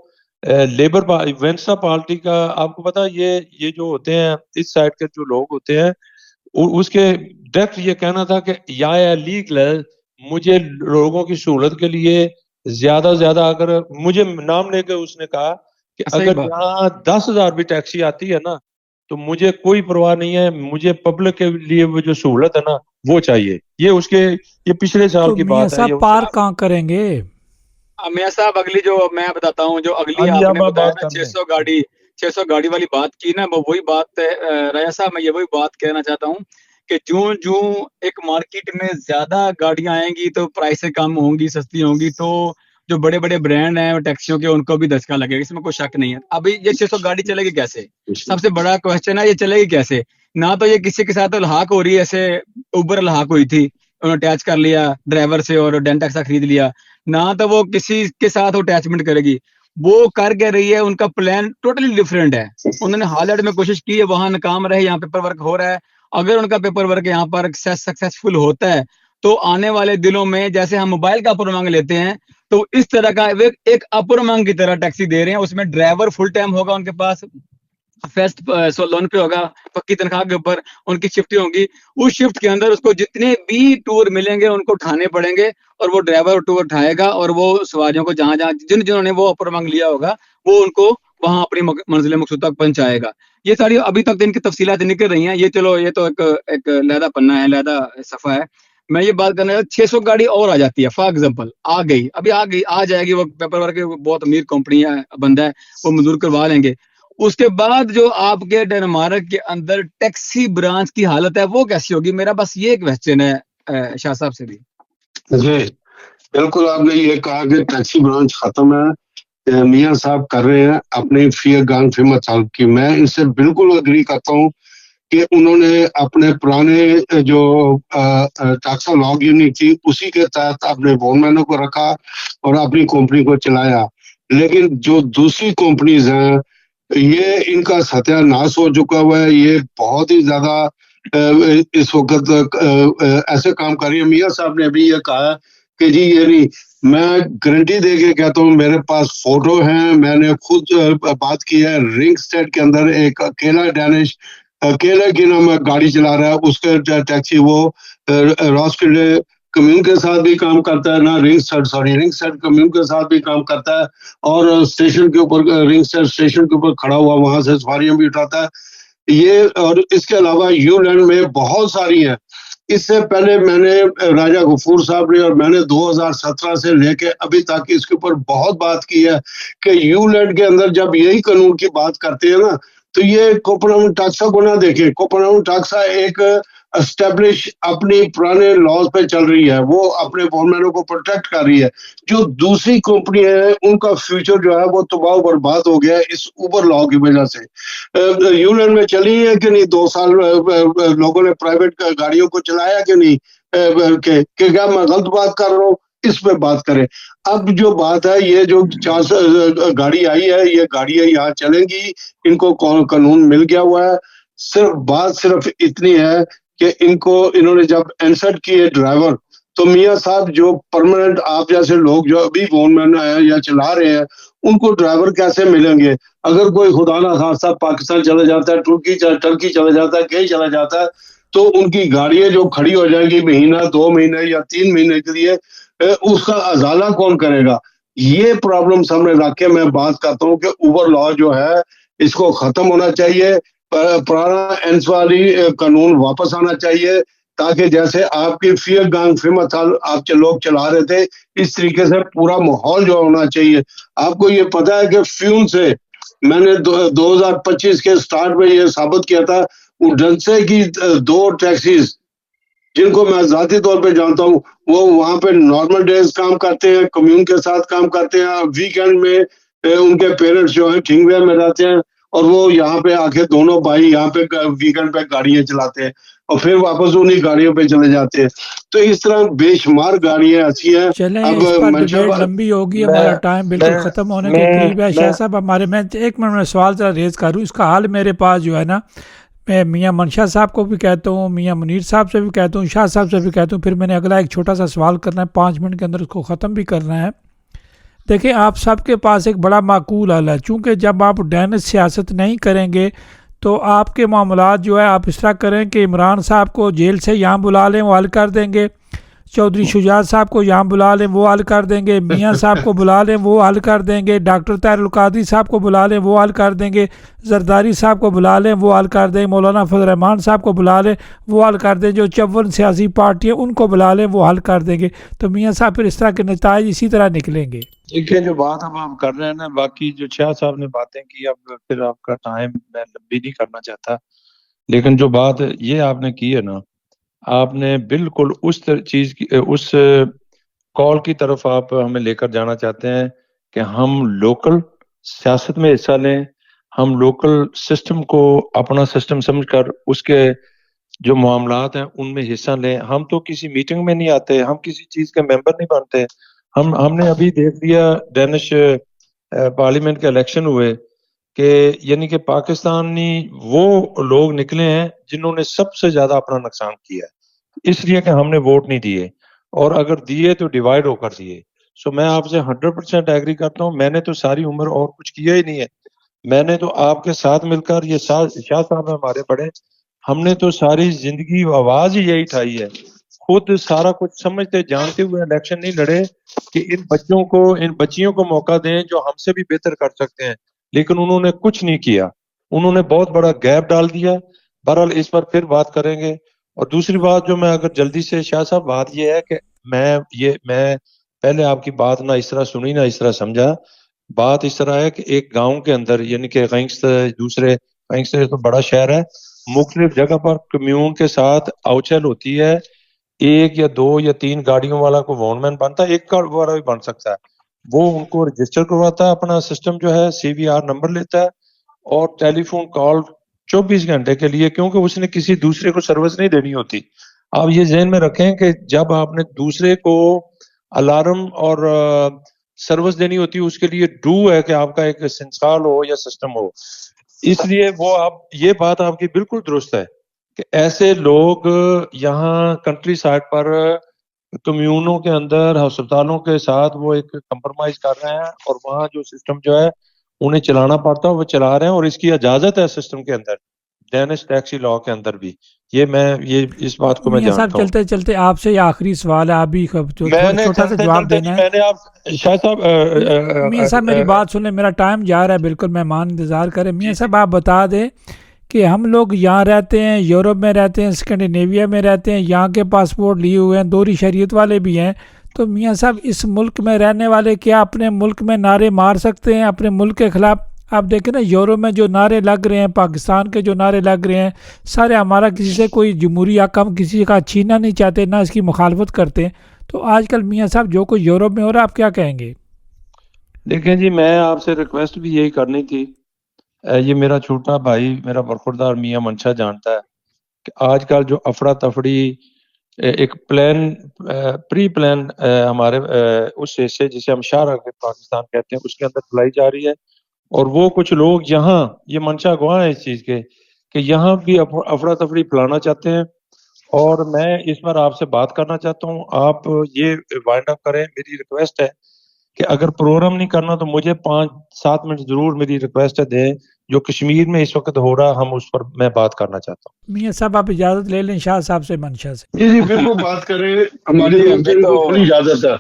لیبر وینسٹا پارٹی کا, آپ کو پتا یہ جو ہوتے ہیں اس سائڈ کے جو لوگ ہوتے ہیں, اس کے ڈائریکٹ یہ کہنا تھا کہ یا لیگل ہے, مجھے لوگوں کی سہولت کے لیے زیادہ زیادہ, اگر مجھے نام لے کے اس نے کہا کہ اگر یہاں 10,000 بھی ٹیکسی آتی ہے نا تو مجھے کوئی پرواہ نہیں ہے, مجھے پبلک کے لیے وہ جو سہولت ہے نا وہ چاہیے. یہ پچھلے سال کی بات ہے. پار کہاں کریں گے میاں صاحب؟ اگلی جو میں بتاتا ہوں, جو اگلی آپ نے بتایا نا 600 گاڑی والی بات کی نا, وہ وہی بات ہے راجہ صاحب. میں یہ وہی بات کہنا چاہتا ہوں کہ جو ایک مارکیٹ میں زیادہ گاڑیاں آئیں گی تو پرائسیں کم ہوں گی, سستی ہوں گی, تو جو بڑے بڑے برانڈ ہیں ٹیکسیوں کے, ان کو بھی دھچکا لگے گا, اس میں کوئی شک نہیں ہے. ابھی یہ 600 گاڑی چلے گی کیسے؟ سب سے بڑا کوشچن ہے, یہ چلے گی کیسے؟ نہ تو یہ کسی کے ساتھ الحاق ہو رہی ہے ایسے اوبر الحاق ہوئی تھی, انہوں نے اٹیچ کر لیا ڈرائیور سے اور ڈینٹیکسا خرید لیا, نہ تو وہ کسی کے ساتھ اٹیچمنٹ کرے گی. وہ کر کے رہی ہے, ان کا پلان ٹوٹلی ڈفرینٹ ہے. انہوں نے ہالینڈ میں کوشش کی ہے, وہاں ناکام رہے, یہاں پیپر ورک ہو رہا ہے. اگر ان کا پیپر ورک یہاں پر سکسیسفل ہوتا ہے تو آنے والے دنوں میں جیسے ہم موبائل کا اپر امنگ لیتے ہیں تو اس طرح کا ایک اپر امنگ کی طرح ٹیکسی دے رہے ہیں. اس میں ڈرائیور فل ٹائم ہوگا ان کے پاس, فیسٹ لون پہ ہوگا, پکی تنخواہ کے اوپر ان کی شفٹیں ہوں گی. اس شفٹ کے اندر اس کو جتنے بھی ٹور ملیں گے ان کو اٹھانے پڑیں گے, اور وہ ڈرائیور ٹور اٹھائے گا اور وہ سواریوں کو جہاں جہاں جنہوں نے وہ اپر امنگ لیا ہوگا وہ ان کو وہاں اپنی منزل مقصود تک پہنچائے گا. یہ ساری ابھی تک ان کی تفصیلات نکل رہی ہیں. یہ چلو یہ تو ایک علیحدہ پنہ ہے, علیحدہ صفحہ ہے. میں یہ بات کرنا 600 گاڑی اور آ جاتی ہے, فار ایگزامپل آ گئی, ابھی آ جائے گی, وہ پیپر ورک بہت امیر کمپنی ہے, بندہ ہے, وہ منظور کروا لیں گے. اس کے بعد جو آپ کے ڈنمارک کے اندر ٹیکسی برانچ کی حالت ہے وہ کیسی ہوگی؟ میرا بس یہ ایک کوسچن ہے شاہ صاحب سے بھی. جی بالکل, آپ نے یہ کہا کہ ٹیکسی برانچ ختم ہے, میاں صاحب کر رہے ہیں اپنی فیئر گان فیمت صاحب کی. میں اس سے بالکل اگری کرتا ہوں کہ انہوں نے اپنے پرانے جو ٹیکسا لاگ یونٹ تھی اسی کے تحت اپنے فون مینوں کو رکھا اور اپنی کمپنی کو چلایا. لیکن جو دوسری کمپنیز ہیں یہ ان کا ستیہ ناش ہو چکا ہوا ہے. یہ بہت ہی زیادہ اس وقت ایسے کام کر رہی ہے. میاں صاحب نے بھی یہ کہا کہ جی یہ نہیں, میں گارنٹی دے کے کہتا ہوں, میرے پاس فوٹو ہیں, میں نے خود بات کی ہے. رنگ اسٹیٹ کے اندر ایک اکیلا ڈینش اکیلے کی نام گاڑی چلا رہا ہے, اس کے ٹیکسی وہ راسکلے کمیون کے ساتھ بھی کام کرتا ہے, نہ رنگ سیٹ کمیون کے ساتھ بھی کام کرتا ہے, اور اسٹیشن کے اوپر رنگ سیٹ اسٹیشن کے اوپر کھڑا ہوا وہاں سے سواریاں بھی اٹھاتا ہے. یہ اور اس کے علاوہ یو لینڈ میں بہت ساری ہیں. اس سے پہلے میں نے راجہ غفور صاحب نے اور میں نے 2017 سے لے کے ابھی تک اس کے اوپر بہت بات کی ہے کہ یو لینڈ کے اندر جب یہی قانون کی بات کرتے ہیں نا تو یہ کوپنہاؤن ٹاکسا کو نہ دیکھیں. کوپنہاؤن ٹاکسا ایک اسٹیبلش اپنی پرانے لاز پہ چل رہی ہے, وہ اپنے فورمینوں کو پروٹیکٹ کر رہی ہے. جو دوسری کمپنی ہے ان کا فیوچر جو ہے وہ تباہ و برباد ہو گیا ہے اس اوبر لا کی وجہ سے. یو لینڈ میں چلی ہے کہ نہیں, 2 سال لوگوں نے پرائیویٹ گاڑیوں کو چلایا کہ نہیں, کہ کیا میں غلط بات کر رہا ہوں؟ اس پہ بات کریں. اب جو بات ہے یہ جو 4 گاڑی آئی ہے, یہ گاڑیاں یہاں چلیں گی, ان کو قانون مل گیا ہوا ہے. صرف اتنی ہے کہ انہوں نے جب انسرٹ کیے ڈرائیور, تو میاں صاحب جو پرماننٹ آپ جیسے لوگ جو ابھی فون مین ہیں یا چلا رہے ہیں ان کو ڈرائیور کیسے ملیں گے؟ اگر کوئی خدا نہ خاصہ پاکستان چلا جاتا ہے, ٹرکی چلا جاتا ہے, کہیں چلا جاتا ہے, تو ان کی گاڑیاں جو کھڑی ہو جائیں گی مہینہ 2 مہینے یا 3 مہینے کے لیے, اس کا ازالہ کون کرے گا؟ یہ پرابلم سامنے رکھ کے میں بات کرتا ہوں کہ اوبر لا جو ہے اس کو ختم ہونا چاہیے, پرانا اینس والی قانون واپس آنا چاہیے, تاکہ جیسے آپ کی فیئر گانگ فیمت آپ لوگ چلا رہے تھے اس طریقے سے پورا ماحول جو ہونا چاہیے. آپ کو یہ پتا ہے کہ فیون سے میں نے 2025 کے سٹارٹ میں یہ ثابت کیا تھا, ڈنسے کی 2 ٹیکسیز جن کو میں ذاتی طور پہ جانتا ہوں, وہ وہاں پہ نارمل ڈیز کام کرتے ہیں, کمیون کے ساتھ کام کرتے ہیں, ویکینڈ میں ان کے پیرنٹس جو ہیں کنگ وے میں رہتے ہیں, اور وہ یہاں پہ آ کے دونوں بھائی یہاں پہ ویکینڈ پہ گاڑیاں چلاتے ہیں اور پھر واپس انہی گاڑیوں پہ چلے جاتے ہیں. تو اس طرح بے شمار گاڑیاں ایسی ہیں. چلیں اب اس پر ڈیبیٹ لمبی ہوگی, ہمارا ٹائم بالکل ختم ہونے کے قریب ہے. شاہ صاحب ہمارے, میں 1 منٹ میں سوال ذرا ریز کروں, اس کا حل میرے پاس جو ہے نا, میں میاں منشا صاحب کو بھی کہتا ہوں, میاں منیر صاحب سے بھی کہتا ہوں, شاہ صاحب سے بھی کہتا ہوں, پھر میں نے اگلا ایک چھوٹا سا سوال کرنا ہے, 5 منٹ کے اندر اس کو ختم بھی کرنا ہے. دیکھیں آپ سب کے پاس ایک بڑا معقول حل ہے, چونکہ جب آپ ڈینش سیاست نہیں کریں گے تو آپ کے معاملات جو ہے آپ اس طرح کریں کہ عمران صاحب کو جیل سے یہاں بلا لیں, وہ حل کر دیں گے, چودھری شجاعت صاحب کو یہاں بلا لیں, وہ حل کر دیں گے, میاں صاحب کو بلا لیں, وہ حل کر دیں گے, ڈاکٹر طاہر القادری صاحب کو بلا لیں, وہ حل کر دیں گے, زرداری صاحب کو بلا لیں, وہ حل کر دیں, مولانا فضل الرحمان صاحب کو بلا لیں, وہ حل کر دیں, جو 54 سیاسی پارٹیاں ان کو بلا لیں, وہ حل کر دیں گے. تو میاں صاحب پھر اس طرح کے نتائج اسی طرح نکلیں گے. دیکھیں جو بات اب ہم کر رہے ہیں نا, باقی جو شاہ صاحب نے باتیں کی, اب پھر آپ کا ٹائم میں لمبی نہیں کرنا چاہتا, لیکن جو بات یہ آپ نے کی ہے نا, آپ نے بالکل اس چیز کی, اس کال کی طرف آپ ہمیں لے کر جانا چاہتے ہیں کہ ہم لوکل سیاست میں حصہ لیں, ہم لوکل سسٹم کو اپنا سسٹم سمجھ کر اس کے جو معاملات ہیں ان میں حصہ لیں. ہم تو کسی میٹنگ میں نہیں آتے, ہم کسی چیز کے ممبر نہیں بنتے. ہم نے ابھی دیکھ لیا ڈینش پارلیمنٹ کے الیکشن ہوئے کہ یعنی کہ پاکستانی وہ لوگ نکلے ہیں جنہوں نے سب سے زیادہ اپنا نقصان کیا ہے, اس لیے کہ ہم نے ووٹ نہیں دیے, اور اگر دیے تو ڈیوائیڈ ہو کر دیے. سو میں آپ سے 100% ایگری کرتا ہوں. میں نے تو ساری عمر اور کچھ کیا ہی نہیں ہے. میں نے تو آپ کے ساتھ مل کر, یہ شاہ صاحب ہمارے بڑے, ہم نے تو ساری زندگی آواز ہی یہی اٹھائی ہے. خود سارا کچھ سمجھتے جانتے ہوئے الیکشن نہیں لڑے کہ ان بچوں کو, ان بچیوں کو موقع دیں جو ہم سے بھی بہتر کر سکتے ہیں, لیکن انہوں نے کچھ نہیں کیا. انہوں نے بہت بڑا گیپ ڈال دیا. بہرحال اس پر پھر بات کریں گے. اور دوسری بات جو میں اگر جلدی سے, شاہ صاحب بات یہ ہے کہ میں پہلے آپ کی بات نہ اس طرح سنی نہ اس طرح سمجھا. بات اس طرح ہے کہ ایک گاؤں کے اندر, یعنی کہ گینگسٹر تو بڑا شہر ہے, مختلف جگہ پر کمیون کے ساتھ اوچل ہوتی ہے. ایک یا دو یا تین گاڑیوں والا کو وان مین بنتا ہے, ایک کار والا بھی بن سکتا ہے. وہ ان کو رجسٹر کرواتا ہے, اپنا سسٹم جو ہے CVR نمبر لیتا ہے, اور ٹیلی فون کال 24 گھنٹے کے لیے, کیونکہ اس نے کسی دوسرے کو سروس نہیں دینی ہوتی. آپ یہ ذہن میں رکھیں کہ جب آپ نے دوسرے کو الارم اور سروس دینی ہوتی ہے, اس کے لیے ڈو ہے کہ آپ کا ایک سنسال ہو یا سسٹم ہو. اس لیے وہ یہ بات آپ کی بالکل درست ہے کہ ایسے لوگ یہاں کنٹری سائڈ پر کمیونوں کے اندر ہسپتالوں کے ساتھ وہ ایک کمپرومائز کر رہے ہیں, اور وہاں جو سسٹم جو ہے انہیں چلانا پڑتا ہے وہ چلا رہے ہیں, اور اس کی اجازت ہے سسٹم کے اندر, ڈینش ٹیکسی لاء کے اندر بھی. یہ اس بات کو میں میاں صاحب جانتا ہوں. چلتے چلتے آپ سے یہ آخری سوال ہے, آپ بھی چھوٹا سا جواب دینا ہے. میں نے آپ شاہ صاحب میاں صاحب میری بات سن لیں, میرا ٹائم جا رہا ہے بالکل, مہمان انتظار کریں. میاں صاحب آپ بتا دیں کہ ہم لوگ یہاں رہتے ہیں, یورپ میں رہتے ہیں, اسکینڈینیویا میں رہتے ہیں, یہاں کے پاسپورٹ لیے ہوئے ہیں, دوہری شریعت والے بھی ہیں, تو میاں صاحب اس ملک میں رہنے والے کیا اپنے ملک میں نعرے مار سکتے ہیں اپنے ملک کے خلاف؟ آپ دیکھیں نا یورپ میں جو نعرے لگ رہے ہیں, پاکستان کے جو نعرے لگ رہے ہیں, سارے ہمارا کسی سے کوئی جمہوری حق ہم کسی کا چھیننا نہیں چاہتے, نہ اس کی مخالفت کرتے. تو آج کل میاں صاحب جو کوئی یورپ میں ہو رہا ہے, آپ کیا کہیں گے؟ دیکھیں جی, میں آپ سے ریکویسٹ بھی یہی کرنی تھی. یہ میرا چھوٹا بھائی, میرا برخوردار میاں منشا جانتا ہے کہ آج کل جو افراتفری ایک پری پلان ہمارے اس حصے جسے ہم شاہ راہ پاکستان کہتے ہیں, اس کے اندر چلائی جا رہی ہے. اور وہ کچھ لوگ یہاں, یہ منشا گواہ ہے اس چیز کے, کہ یہاں بھی افراتفری پھیلانا چاہتے ہیں. اور میں اس پر آپ سے بات کرنا چاہتا ہوں, آپ یہ وائنڈ اپ کریں. میری ریکویسٹ ہے کہ اگر پروگرام نہیں کرنا تو مجھے 5-7 منٹ ضرور میری ریکویسٹ ہے دیں. جو کشمیر میں اس وقت ہو رہا, ہم اس پر میں بات کرنا چاہتا ہوں. میاں صاحب آپ اجازت لے لیں شاہ صاحب سے, منشا سے. جی بالکل بات کریں, ہماری طرف سے تو کھلی اجازت ہے,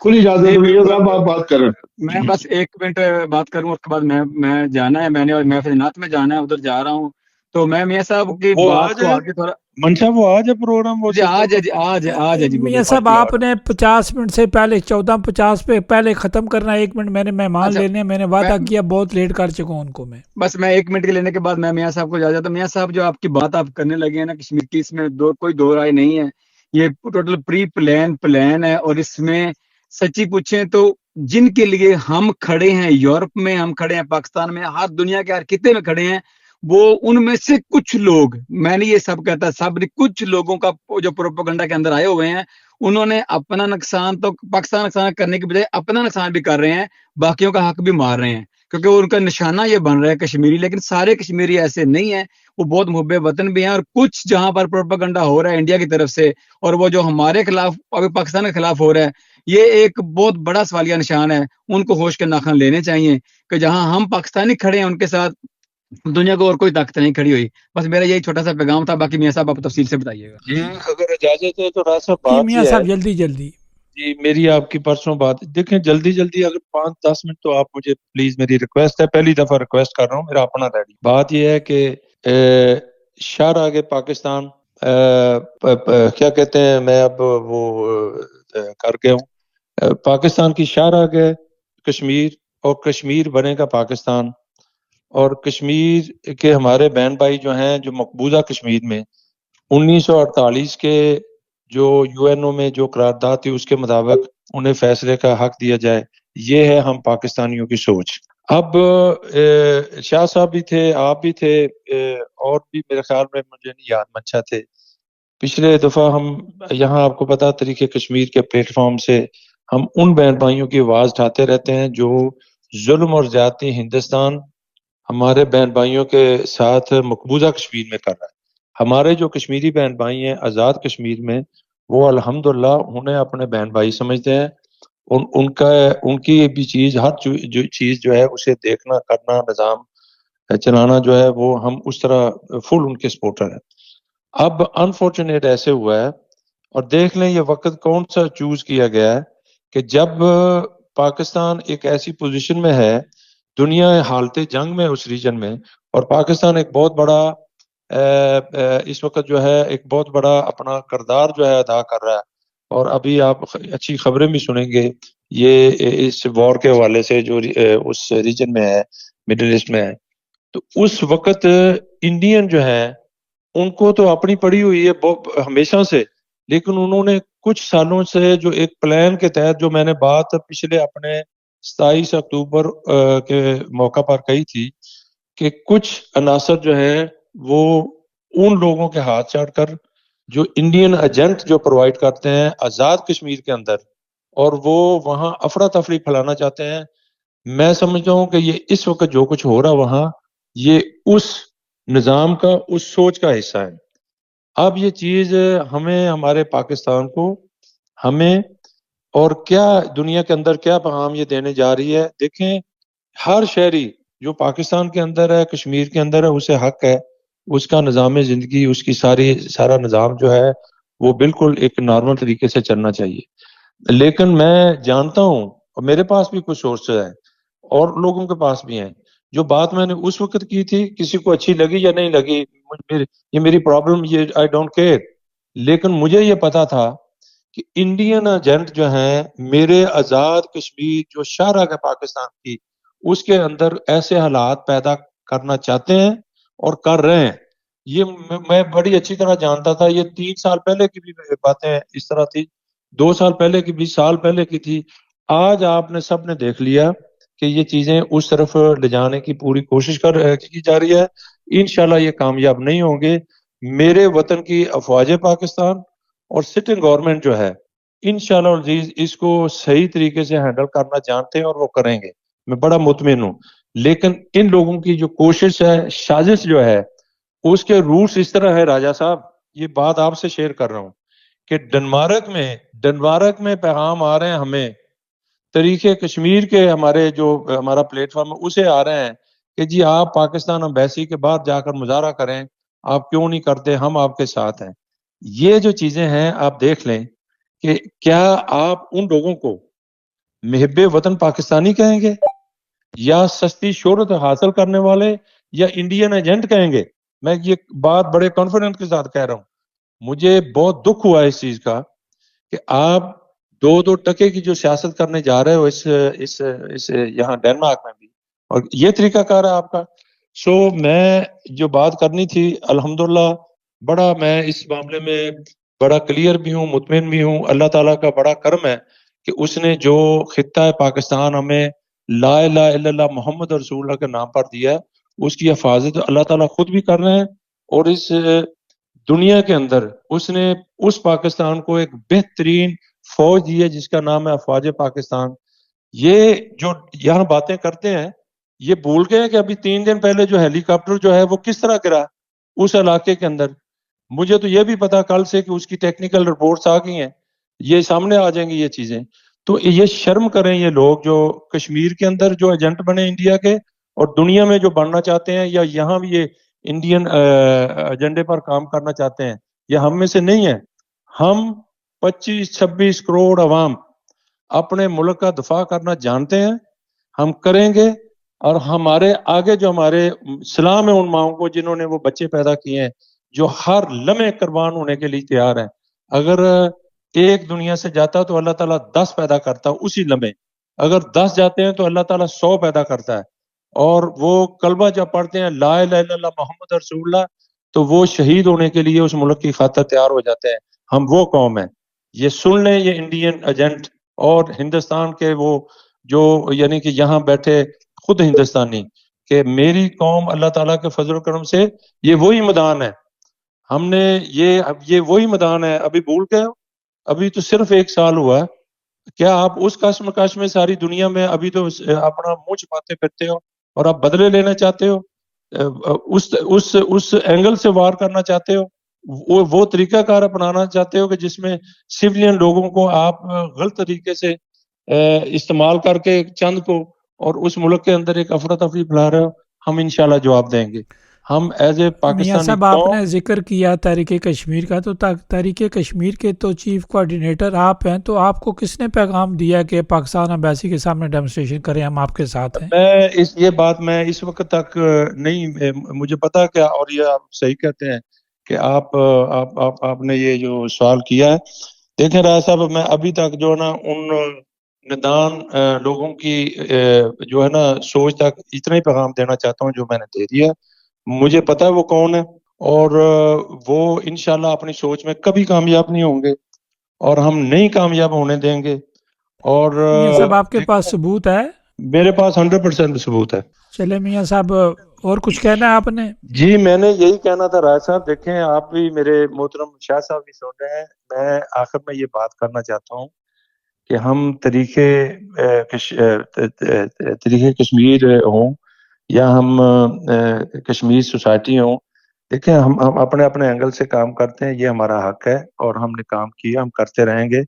کھلی اجازت ہے. میاں صاحب آپ بات کریں. میں بس 1 منٹ بات کروں, اس کے بعد میں جانا ہے, میں نے محفل نعت میں جانا ہے, ادھر جا رہا ہوں. تو میں میاں صاحب کی بات کو آگے تھوڑا, منشا وہ آج ہے پروگرام, وہ جی آج ہے جی. میاں صاحب آپ نے 50 منٹ سے پہلے 14:50 پہ پہلے ختم کرنا. 1 منٹ میں نے مہمان لینے, میں نے وعدہ کیا, بہت لیٹ کر چکا ہوں ان کو میں. بس میں 1 منٹ کے لینے کے بعد میں میاں صاحب کو جا جاتا ہوں. میاں صاحب جو آپ کی بات آپ کرنے لگے ہیں نا کشمیر کی, اس میں کوئی دو رائے نہیں ہے. یہ ٹوٹل پری پلان ہے, اور اس میں سچی پوچھیں تو جن کے لیے ہم کھڑے ہیں, یورپ میں ہم کھڑے ہیں, پاکستان میں, ہر دنیا کے ہر خطے میں کھڑے ہیں, وہ ان میں سے کچھ لوگ, میں نے یہ سب کہتا, سب نے کچھ لوگوں کا جو پروپیگنڈا کے اندر آئے ہوئے ہیں, انہوں نے اپنا نقصان تو پاکستان نقصان کرنے کے بجائے اپنا نقصان بھی کر رہے ہیں, باقیوں کا حق بھی مار رہے ہیں, کیونکہ ان کا نشانہ یہ بن رہا ہے کشمیری. لیکن سارے کشمیری ایسے نہیں ہیں, وہ بہت محب وطن بھی ہیں, اور کچھ جہاں پر پروپیگنڈا ہو رہا ہے انڈیا کی طرف سے, اور وہ جو ہمارے خلاف ابھی پاکستان کے خلاف ہو رہا ہے, یہ ایک بہت بڑا سوالیہ نشان ہے. ان کو ہوش کے ناخن لینے چاہیے کہ جہاں ہم پاکستانی کھڑے ہیں ان کے ساتھ دنیا کو اور کوئی طاقت نہیں کھڑی ہوئی. بس میرا یہی چھوٹا سا پیغام تھا, باقی میاں صاحب آپ تفصیل سے بتائیے گا. جی اگر اجازت ہے تو راز صاحب جی بات میاں یہ ہے صاحب جلدی جی, میری آپ کی پرسوں بات, دیکھیں جلدی اگر 5-10 منٹ تو آپ مجھے پلیز, میری ریکویسٹ ہے, پہلی دفعہ ریکویسٹ کر رہا ہوں, میرا اپنا ریڈی. بات یہ ہے کہ شاہ راہ پاکستان کیا کہتے ہیں, میں اب وہ کر گیا ہوں, پاکستان کی شاہ راہ کشمیر, اور کشمیر بنے گا پاکستان. اور کشمیر کے ہمارے بہن بھائی جو ہیں, جو مقبوضہ کشمیر میں 1948 کے جو UNO میں جو قرارداد تھی اس کے مطابق انہیں فیصلے کا حق دیا جائے, یہ ہے ہم پاکستانیوں کی سوچ. اب شاہ صاحب بھی تھے، آپ بھی تھے، اور بھی میرے خیال میں مجھے نہیں یاد منشا تھے. پچھلے دفعہ ہم یہاں آپ کو پتا طریقے کشمیر کے پلیٹ فارم سے ہم ان بہن بھائیوں کی آواز اٹھاتے رہتے ہیں جو ظلم اور زیادتی ہندوستان ہمارے بہن بھائیوں کے ساتھ مقبوضہ کشمیر میں کر رہا ہے. ہمارے جو کشمیری بہن بھائی ہیں آزاد کشمیر میں، وہ الحمدللہ انہیں اپنے بہن بھائی سمجھتے ہیں. ان کی بھی چیز، ہر جو چیز جو ہے اسے دیکھنا کرنا، نظام چلانا جو ہے وہ ہم اس طرح فل ان کے سپورٹر ہیں. اب انفارچونیٹ ایسے ہوا ہے، اور دیکھ لیں یہ وقت کون سا چوز کیا گیا ہے کہ جب پاکستان ایک ایسی پوزیشن میں ہے، دنیا حالت جنگ میں اس ریجن میں، اور پاکستان ایک بہت بڑا اس وقت جو ہے ایک بہت بڑا اپنا کردار جو ہے ادا کر رہا ہے. اور ابھی آپ اچھی خبریں بھی سنیں گے یہ اس وار کے حوالے سے جو اس ریجن میں ہے، مڈل ایسٹ میں ہے. تو اس وقت انڈین جو ہے ان کو تو اپنی پڑی ہوئی ہے ہمیشہ سے، لیکن انہوں نے کچھ سالوں سے جو ایک پلان کے تحت، جو میں نے بات پچھلے اپنے 27 اکتوبر کے موقع پر کہی تھی کہ کچھ عناصر جو ہیں وہ ان لوگوں کے ہاتھ چاٹ کر جو انڈین ایجنٹ جو پرووائڈ کرتے ہیں آزاد کشمیر کے اندر، اور وہ وہاں افراتفری پھیلانا چاہتے ہیں. میں سمجھتا ہوں کہ یہ اس وقت جو کچھ ہو رہا وہاں، یہ اس نظام کا، اس سوچ کا حصہ ہے. اب یہ چیز ہمیں، ہمارے پاکستان کو، ہمیں اور کیا دنیا کے اندر کیا پیغام یہ دینے جا رہی ہے. دیکھیں ہر شہری جو پاکستان کے اندر ہے، کشمیر کے اندر ہے، اسے حق ہے اس کا نظام زندگی، اس کی سارا نظام جو ہے وہ بالکل ایک نارمل طریقے سے چلنا چاہیے. لیکن میں جانتا ہوں، اور میرے پاس بھی کچھ سورسز ہیں اور لوگوں کے پاس بھی ہیں، جو بات میں نے اس وقت کی تھی کسی کو اچھی لگی یا نہیں لگی، یہ میری پرابلم، یہ آئی ڈونٹ کیئر. لیکن مجھے یہ پتا تھا کہ انڈین ایجنٹ جو ہیں میرے آزاد کشمیر جو شاہراہ ہے پاکستان کی، اس کے اندر ایسے حالات پیدا کرنا چاہتے ہیں اور کر رہے ہیں. یہ میں بڑی اچھی طرح جانتا تھا. یہ 3 سال پہلے کی بھی باتیں اس طرح تھی، 2 سال پہلے کی بھی، سال پہلے کی تھی. آج آپ نے سب نے دیکھ لیا کہ یہ چیزیں اس طرف لے جانے کی پوری کوشش کی جا رہی ہے. انشاءاللہ یہ کامیاب نہیں ہوں گے. میرے وطن کی افواج پاکستان اور سٹنگ گورنمنٹ جو ہے انشاءاللہ العزیز اس کو صحیح طریقے سے ہینڈل کرنا جانتے ہیں اور وہ کریں گے، میں بڑا مطمئن ہوں. لیکن ان لوگوں کی جو کوشش ہے، سازش جو ہے، اس کے روٹس اس طرح ہے. راجہ صاحب یہ بات آپ سے شیئر کر رہا ہوں کہ ڈنمارک میں پیغام آ رہے ہیں ہمیں، طریقے کشمیر کے ہمارا پلیٹ فارم ہے اسے آ رہے ہیں کہ جی آپ پاکستان امبیسی کے بعد جا کر مظاہرہ کریں، آپ کیوں نہیں کرتے، ہم آپ کے ساتھ ہیں. یہ جو چیزیں ہیں آپ دیکھ لیں کہ کیا آپ ان لوگوں کو محب وطن پاکستانی کہیں گے، یا سستی شہرت حاصل کرنے والے، یا انڈین ایجنٹ کہیں گے. میں یہ بات بڑے کانفیڈنس کے ساتھ کہہ رہا ہوں. مجھے بہت دکھ ہوا اس چیز کا کہ آپ 2 ٹکے کی جو سیاست کرنے جا رہے ہو اس یہاں ڈنمارک میں بھی، اور یہ طریقہ کار ہے آپ کا. سو میں جو بات کرنی تھی الحمدللہ بڑا، میں اس معاملے میں بڑا کلیئر بھی ہوں، مطمئن بھی ہوں. اللہ تعالیٰ کا بڑا کرم ہے کہ اس نے جو خطہ پاکستان ہمیں لا الہ الا اللہ محمد رسول اللہ کے نام پر دیا ہے، اس کی حفاظت اللہ تعالیٰ خود بھی کر رہے ہیں. اور اس دنیا کے اندر اس نے اس پاکستان کو ایک بہترین فوج دی ہے جس کا نام ہے افواج پاکستان. یہ جو یہاں باتیں کرتے ہیں یہ بھول گئے کہ ابھی 3 دن پہلے جو ہیلی کاپٹر جو ہے وہ کس طرح گرا اس علاقے کے اندر. مجھے تو یہ بھی پتا کل سے کہ اس کی ٹیکنیکل رپورٹس آ گئی ہیں، یہ سامنے آ جائیں گی یہ چیزیں. تو یہ شرم کریں یہ لوگ جو کشمیر کے اندر جو ایجنٹ بنے انڈیا کے، اور دنیا میں جو بننا چاہتے ہیں، یا یہاں بھی یہ انڈین ایجنڈے پر کام کرنا چاہتے ہیں. یہ ہم میں سے نہیں ہے. ہم 25-26 کروڑ عوام اپنے ملک کا دفاع کرنا جانتے ہیں، ہم کریں گے. اور ہمارے آگے جو ہمارے سلام ہے ان ماؤں کو جنہوں نے وہ بچے پیدا کیے ہیں، جو ہر لمحے قربان ہونے کے لیے تیار ہیں. اگر ایک دنیا سے جاتا تو اللہ تعالیٰ 10 پیدا کرتا اسی لمحے، اگر 10 جاتے ہیں تو اللہ تعالیٰ 100 پیدا کرتا ہے. اور وہ کلمہ جب پڑھتے ہیں لا الہ الا اللہ محمد رسول اللہ، تو وہ شہید ہونے کے لیے اس ملک کی خاطر تیار ہو جاتے ہیں. ہم وہ قوم ہیں. یہ سن لیں یہ انڈین ایجنٹ اور ہندوستان کے وہ جو یعنی کہ یہاں بیٹھے خود ہندوستانی کہ میری قوم اللہ تعالیٰ کے فضل و کرم سے یہ وہی میدان ہے. ہم نے یہ وہی میدان ہے. ابھی بھول گئے ہو؟ ابھی تو صرف 1 سال ہوا ہے. کیا آپ اس کشمکش میں ساری دنیا میں ابھی تو اپنا منہ چھپاتے پھرتے ہو اور آپ بدلے لینا چاہتے ہو؟ اس اینگل سے وار کرنا چاہتے ہو؟ وہ طریقہ کار اپنانا چاہتے ہو کہ جس میں سویلین لوگوں کو آپ غلط طریقے سے استعمال کر کے چند کو اور اس ملک کے اندر ایک افراتفری پھیلا رہے ہو؟ ہم انشاءاللہ جواب دیں گے. ہم ایز اے میاں پاکستانی صاحب آپ قوم نے ذکر کیا تحریک کشمیر کا، تو تحریک کشمیر کے تو چیف کوارڈینیٹر آپ ہیں، تو آپ کو کس نے پیغام دیا کہ پاکستان امبیسی کے سامنے ڈیمونسٹریشن کریں، ہم آپ کے ساتھ ہیں؟ یہ بات میں اس وقت تک نہیں مجھے پتا کیا، اور یہ آپ صحیح کہتے ہیں کہ آپ نے یہ جو سوال کیا ہے. دیکھیں راج صاحب، میں ابھی تک جو ہے نا ان ندان لوگوں کی جو ہے نا سوچ تک اتنا ہی پیغام دینا چاہتا ہوں جو میں نے دے دیا. مجھے پتا ہے وہ کون ہے، اور وہ انشاءاللہ اپنی سوچ میں کبھی کامیاب نہیں ہوں گے اور ہم نہیں کامیاب ہونے دیں گے. اور میاں صاحب آپ کے پاس ثبوت ہے؟ میرے پاس 100% ثبوت ہے. چلے میاں صاحب، اور کچھ کہنا ہے آپ نے؟ جی میں نے یہی کہنا تھا راج صاحب. دیکھیں آپ بھی میرے محترم شاہ صاحب بھی سن رہے ہیں. میں آخر میں یہ بات کرنا چاہتا ہوں کہ ہم طریقے کشمیر ہوں یا ہم کشمیر سوسائٹی ہوں، دیکھیں ہم اپنے اینگل سے کام کرتے ہیں، یہ ہمارا حق ہے اور ہم نے کام کیا، ہم کرتے رہیں گے.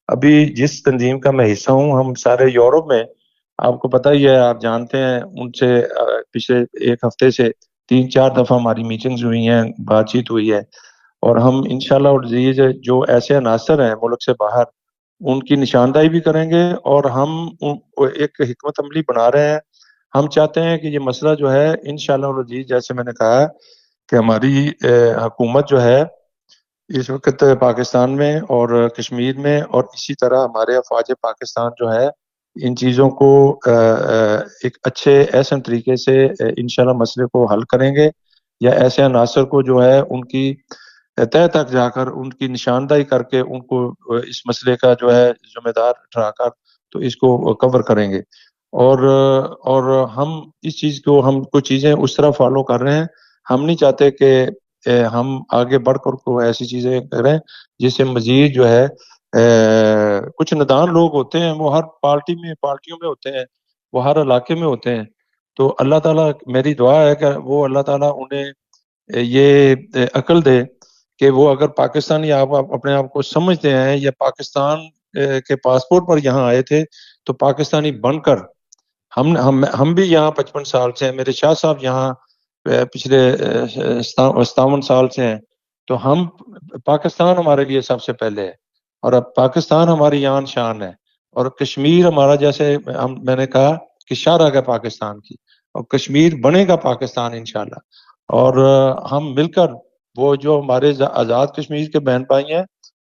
ابھی جس تنظیم کا میں حصہ ہوں، ہم سارے یورپ میں، آپ کو پتہ ہی ہے، آپ جانتے ہیں، ان سے پچھلے 1 ہفتے سے 3-4 دفعہ ہماری میٹنگز ہوئی ہیں، بات چیت ہوئی ہے. اور ہم انشاءاللہ عزیز جو ایسے عناصر ہیں ملک سے باہر، ان کی نشاندہی بھی کریں گے، اور ہم ایک حکمت عملی بنا رہے ہیں. ہم چاہتے ہیں کہ یہ مسئلہ جو ہے انشاءاللہ عزیز، جیسے میں نے کہا کہ ہماری حکومت جو ہے اس وقت پاکستان میں اور کشمیر میں، اور اسی طرح ہمارے افواج پاکستان جو ہے ان چیزوں کو ایک اچھے احسن طریقے سے انشاءاللہ مسئلے کو حل کریں گے، یا ایسے عناصر کو جو ہے ان کی تہ تک جا کر ان کی نشاندہی کر کے ان کو اس مسئلے کا جو ہے ذمہ دار ٹھہرا کر تو اس کو کور کریں گے. اور ہم اس چیز کو، ہم کچھ چیزیں اس طرح فالو کر رہے ہیں. ہم نہیں چاہتے کہ ہم آگے بڑھ کر کو ایسی چیزیں کریں جس سے مزید جو ہے کچھ ندان لوگ ہوتے ہیں، وہ ہر پارٹیوں میں ہوتے ہیں، وہ ہر علاقے میں ہوتے ہیں. تو اللہ تعالیٰ، میری دعا ہے کہ وہ اللہ تعالیٰ انہیں یہ عقل دے کہ وہ اگر پاکستانی آپ اپنے آپ کو سمجھتے ہیں یا پاکستان کے پاسپورٹ پر یہاں آئے تھے تو پاکستانی بن کر، ہم بھی یہاں 55 سال سے ہیں، میرے شاہ صاحب یہاں پچھلے 57 سال سے ہیں. تو ہم، پاکستان ہمارے لیے سب سے پہلے ہے، اور اب پاکستان ہماری یان شان ہے، اور کشمیر ہمارا، جیسے میں نے کہا کہ شاہراہ ہے پاکستان کی، اور کشمیر بنے گا پاکستان انشاءاللہ. اور ہم مل کر، وہ جو ہمارے آزاد کشمیر کے بہن بھائی ہیں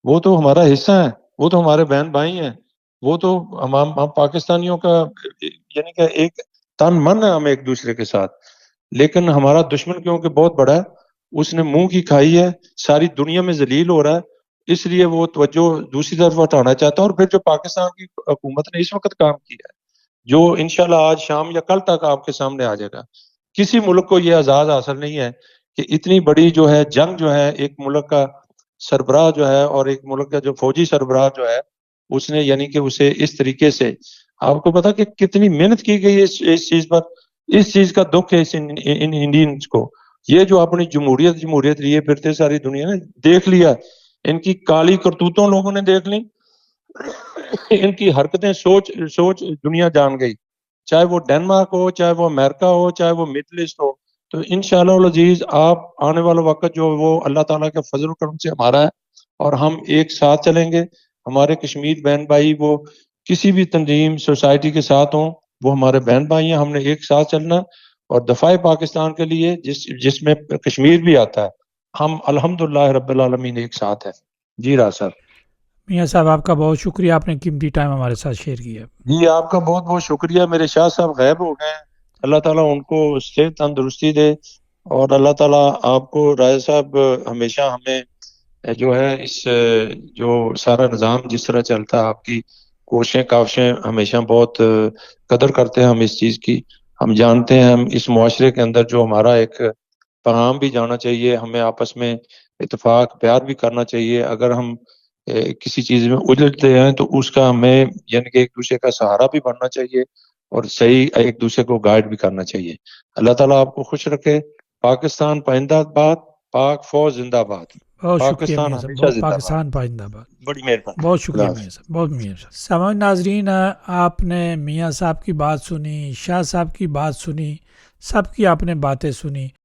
وہ تو ہمارا حصہ ہیں، وہ تو ہمارے بہن بھائی ہیں، وہ تو ہم پاکستانیوں کا یعنی کہ ایک تن من ہے ہم ایک دوسرے کے ساتھ. لیکن ہمارا دشمن کیونکہ بہت بڑا ہے، اس نے منہ کی کھائی ہے، ساری دنیا میں ذلیل ہو رہا ہے، اس لیے وہ توجہ دوسری طرف ہٹانا چاہتا ہے. اور پھر جو پاکستان کی حکومت نے اس وقت کام کیا ہے، جو انشاءاللہ آج شام یا کل تک آپ کے سامنے آ جائے گا، کسی ملک کو یہ اعزاز حاصل نہیں ہے کہ اتنی بڑی جو ہے جنگ جو ہے ایک ملک کا سربراہ جو ہے اور ایک ملک کا جو فوجی سربراہ جو ہے اس نے، یعنی کہ اسے اس طریقے سے، آپ کو پتا کہ کتنی محنت کی گئی اس چیز پر. اس چیز کا دکھ ہے ان انڈینز کو. یہ جو اپنی جمہوریت لیے پھرتے ساری دنیا نے دیکھ لیا، ان کی کالی کرتوتوں لوگوں نے دیکھ لی، ان کی حرکتیں سوچ دنیا جان گئی، چاہے وہ ڈنمارک ہو، چاہے وہ امریکہ ہو، چاہے وہ مڈل ایسٹ ہو. تو انشاءاللہ العزیز آپ آنے والا وقت جو وہ اللہ تعالیٰ کے فضل و کرم سے ہمارا ہے، اور ہم ایک ساتھ چلیں گے. ہمارے کشمیر بہن بھائی وہ کسی بھی تنظیم سوسائٹی کے ساتھ ہوں، وہ ہمارے بہن بھائی ہیں. ہم نے ایک ساتھ چلنا، اور دفاع پاکستان کے لیے جس میں کشمیر بھی آتا ہے، ہم الحمدللہ رب العالمین ایک ساتھ ہے. جی راج صاحب. میاں صاحب آپ کا بہت شکریہ، آپ نے قیمتی ٹائم ہمارے ساتھ شیئر کیا. جی آپ کا بہت بہت شکریہ. میرے شاہ صاحب غائب ہو گئے ہیں، اللہ تعالیٰ ان کو صحت تندرستی دے، اور اللہ تعالیٰ آپ کو راج صاحب ہمیشہ ہمیں جو ہے اس جو سارا نظام جس طرح چلتا ہے، آپ کی کوششیں کاوشیں ہمیشہ بہت قدر کرتے ہیں ہم اس چیز کی. ہم جانتے ہیں ہم اس معاشرے کے اندر جو ہمارا ایک پیغام بھی جانا چاہیے، ہمیں آپس میں اتفاق پیار بھی کرنا چاہیے. اگر ہم کسی چیز میں الجھتے ہیں تو اس کا ہمیں یعنی کہ ایک دوسرے کا سہارا بھی بننا چاہیے اور صحیح ایک دوسرے کو گائیڈ بھی کرنا چاہیے. اللہ تعالیٰ آپ کو خوش رکھے. پاکستان پائندہ باد، پاک فوج زندہ باد. بہت شکریہ پاکستان میاں صاحب، ہمیشہ بہت زندہ باد. پاکستان پائندہ باد. بڑی مہربانی. بہت شکریہ اللہ میاں حافظ. صاحب، بہت میاں صاحب. سامعین ناظرین، آپ نے میاں صاحب کی بات سنی، شاہ صاحب کی بات سنی، سب کی آپ نے باتیں سنی.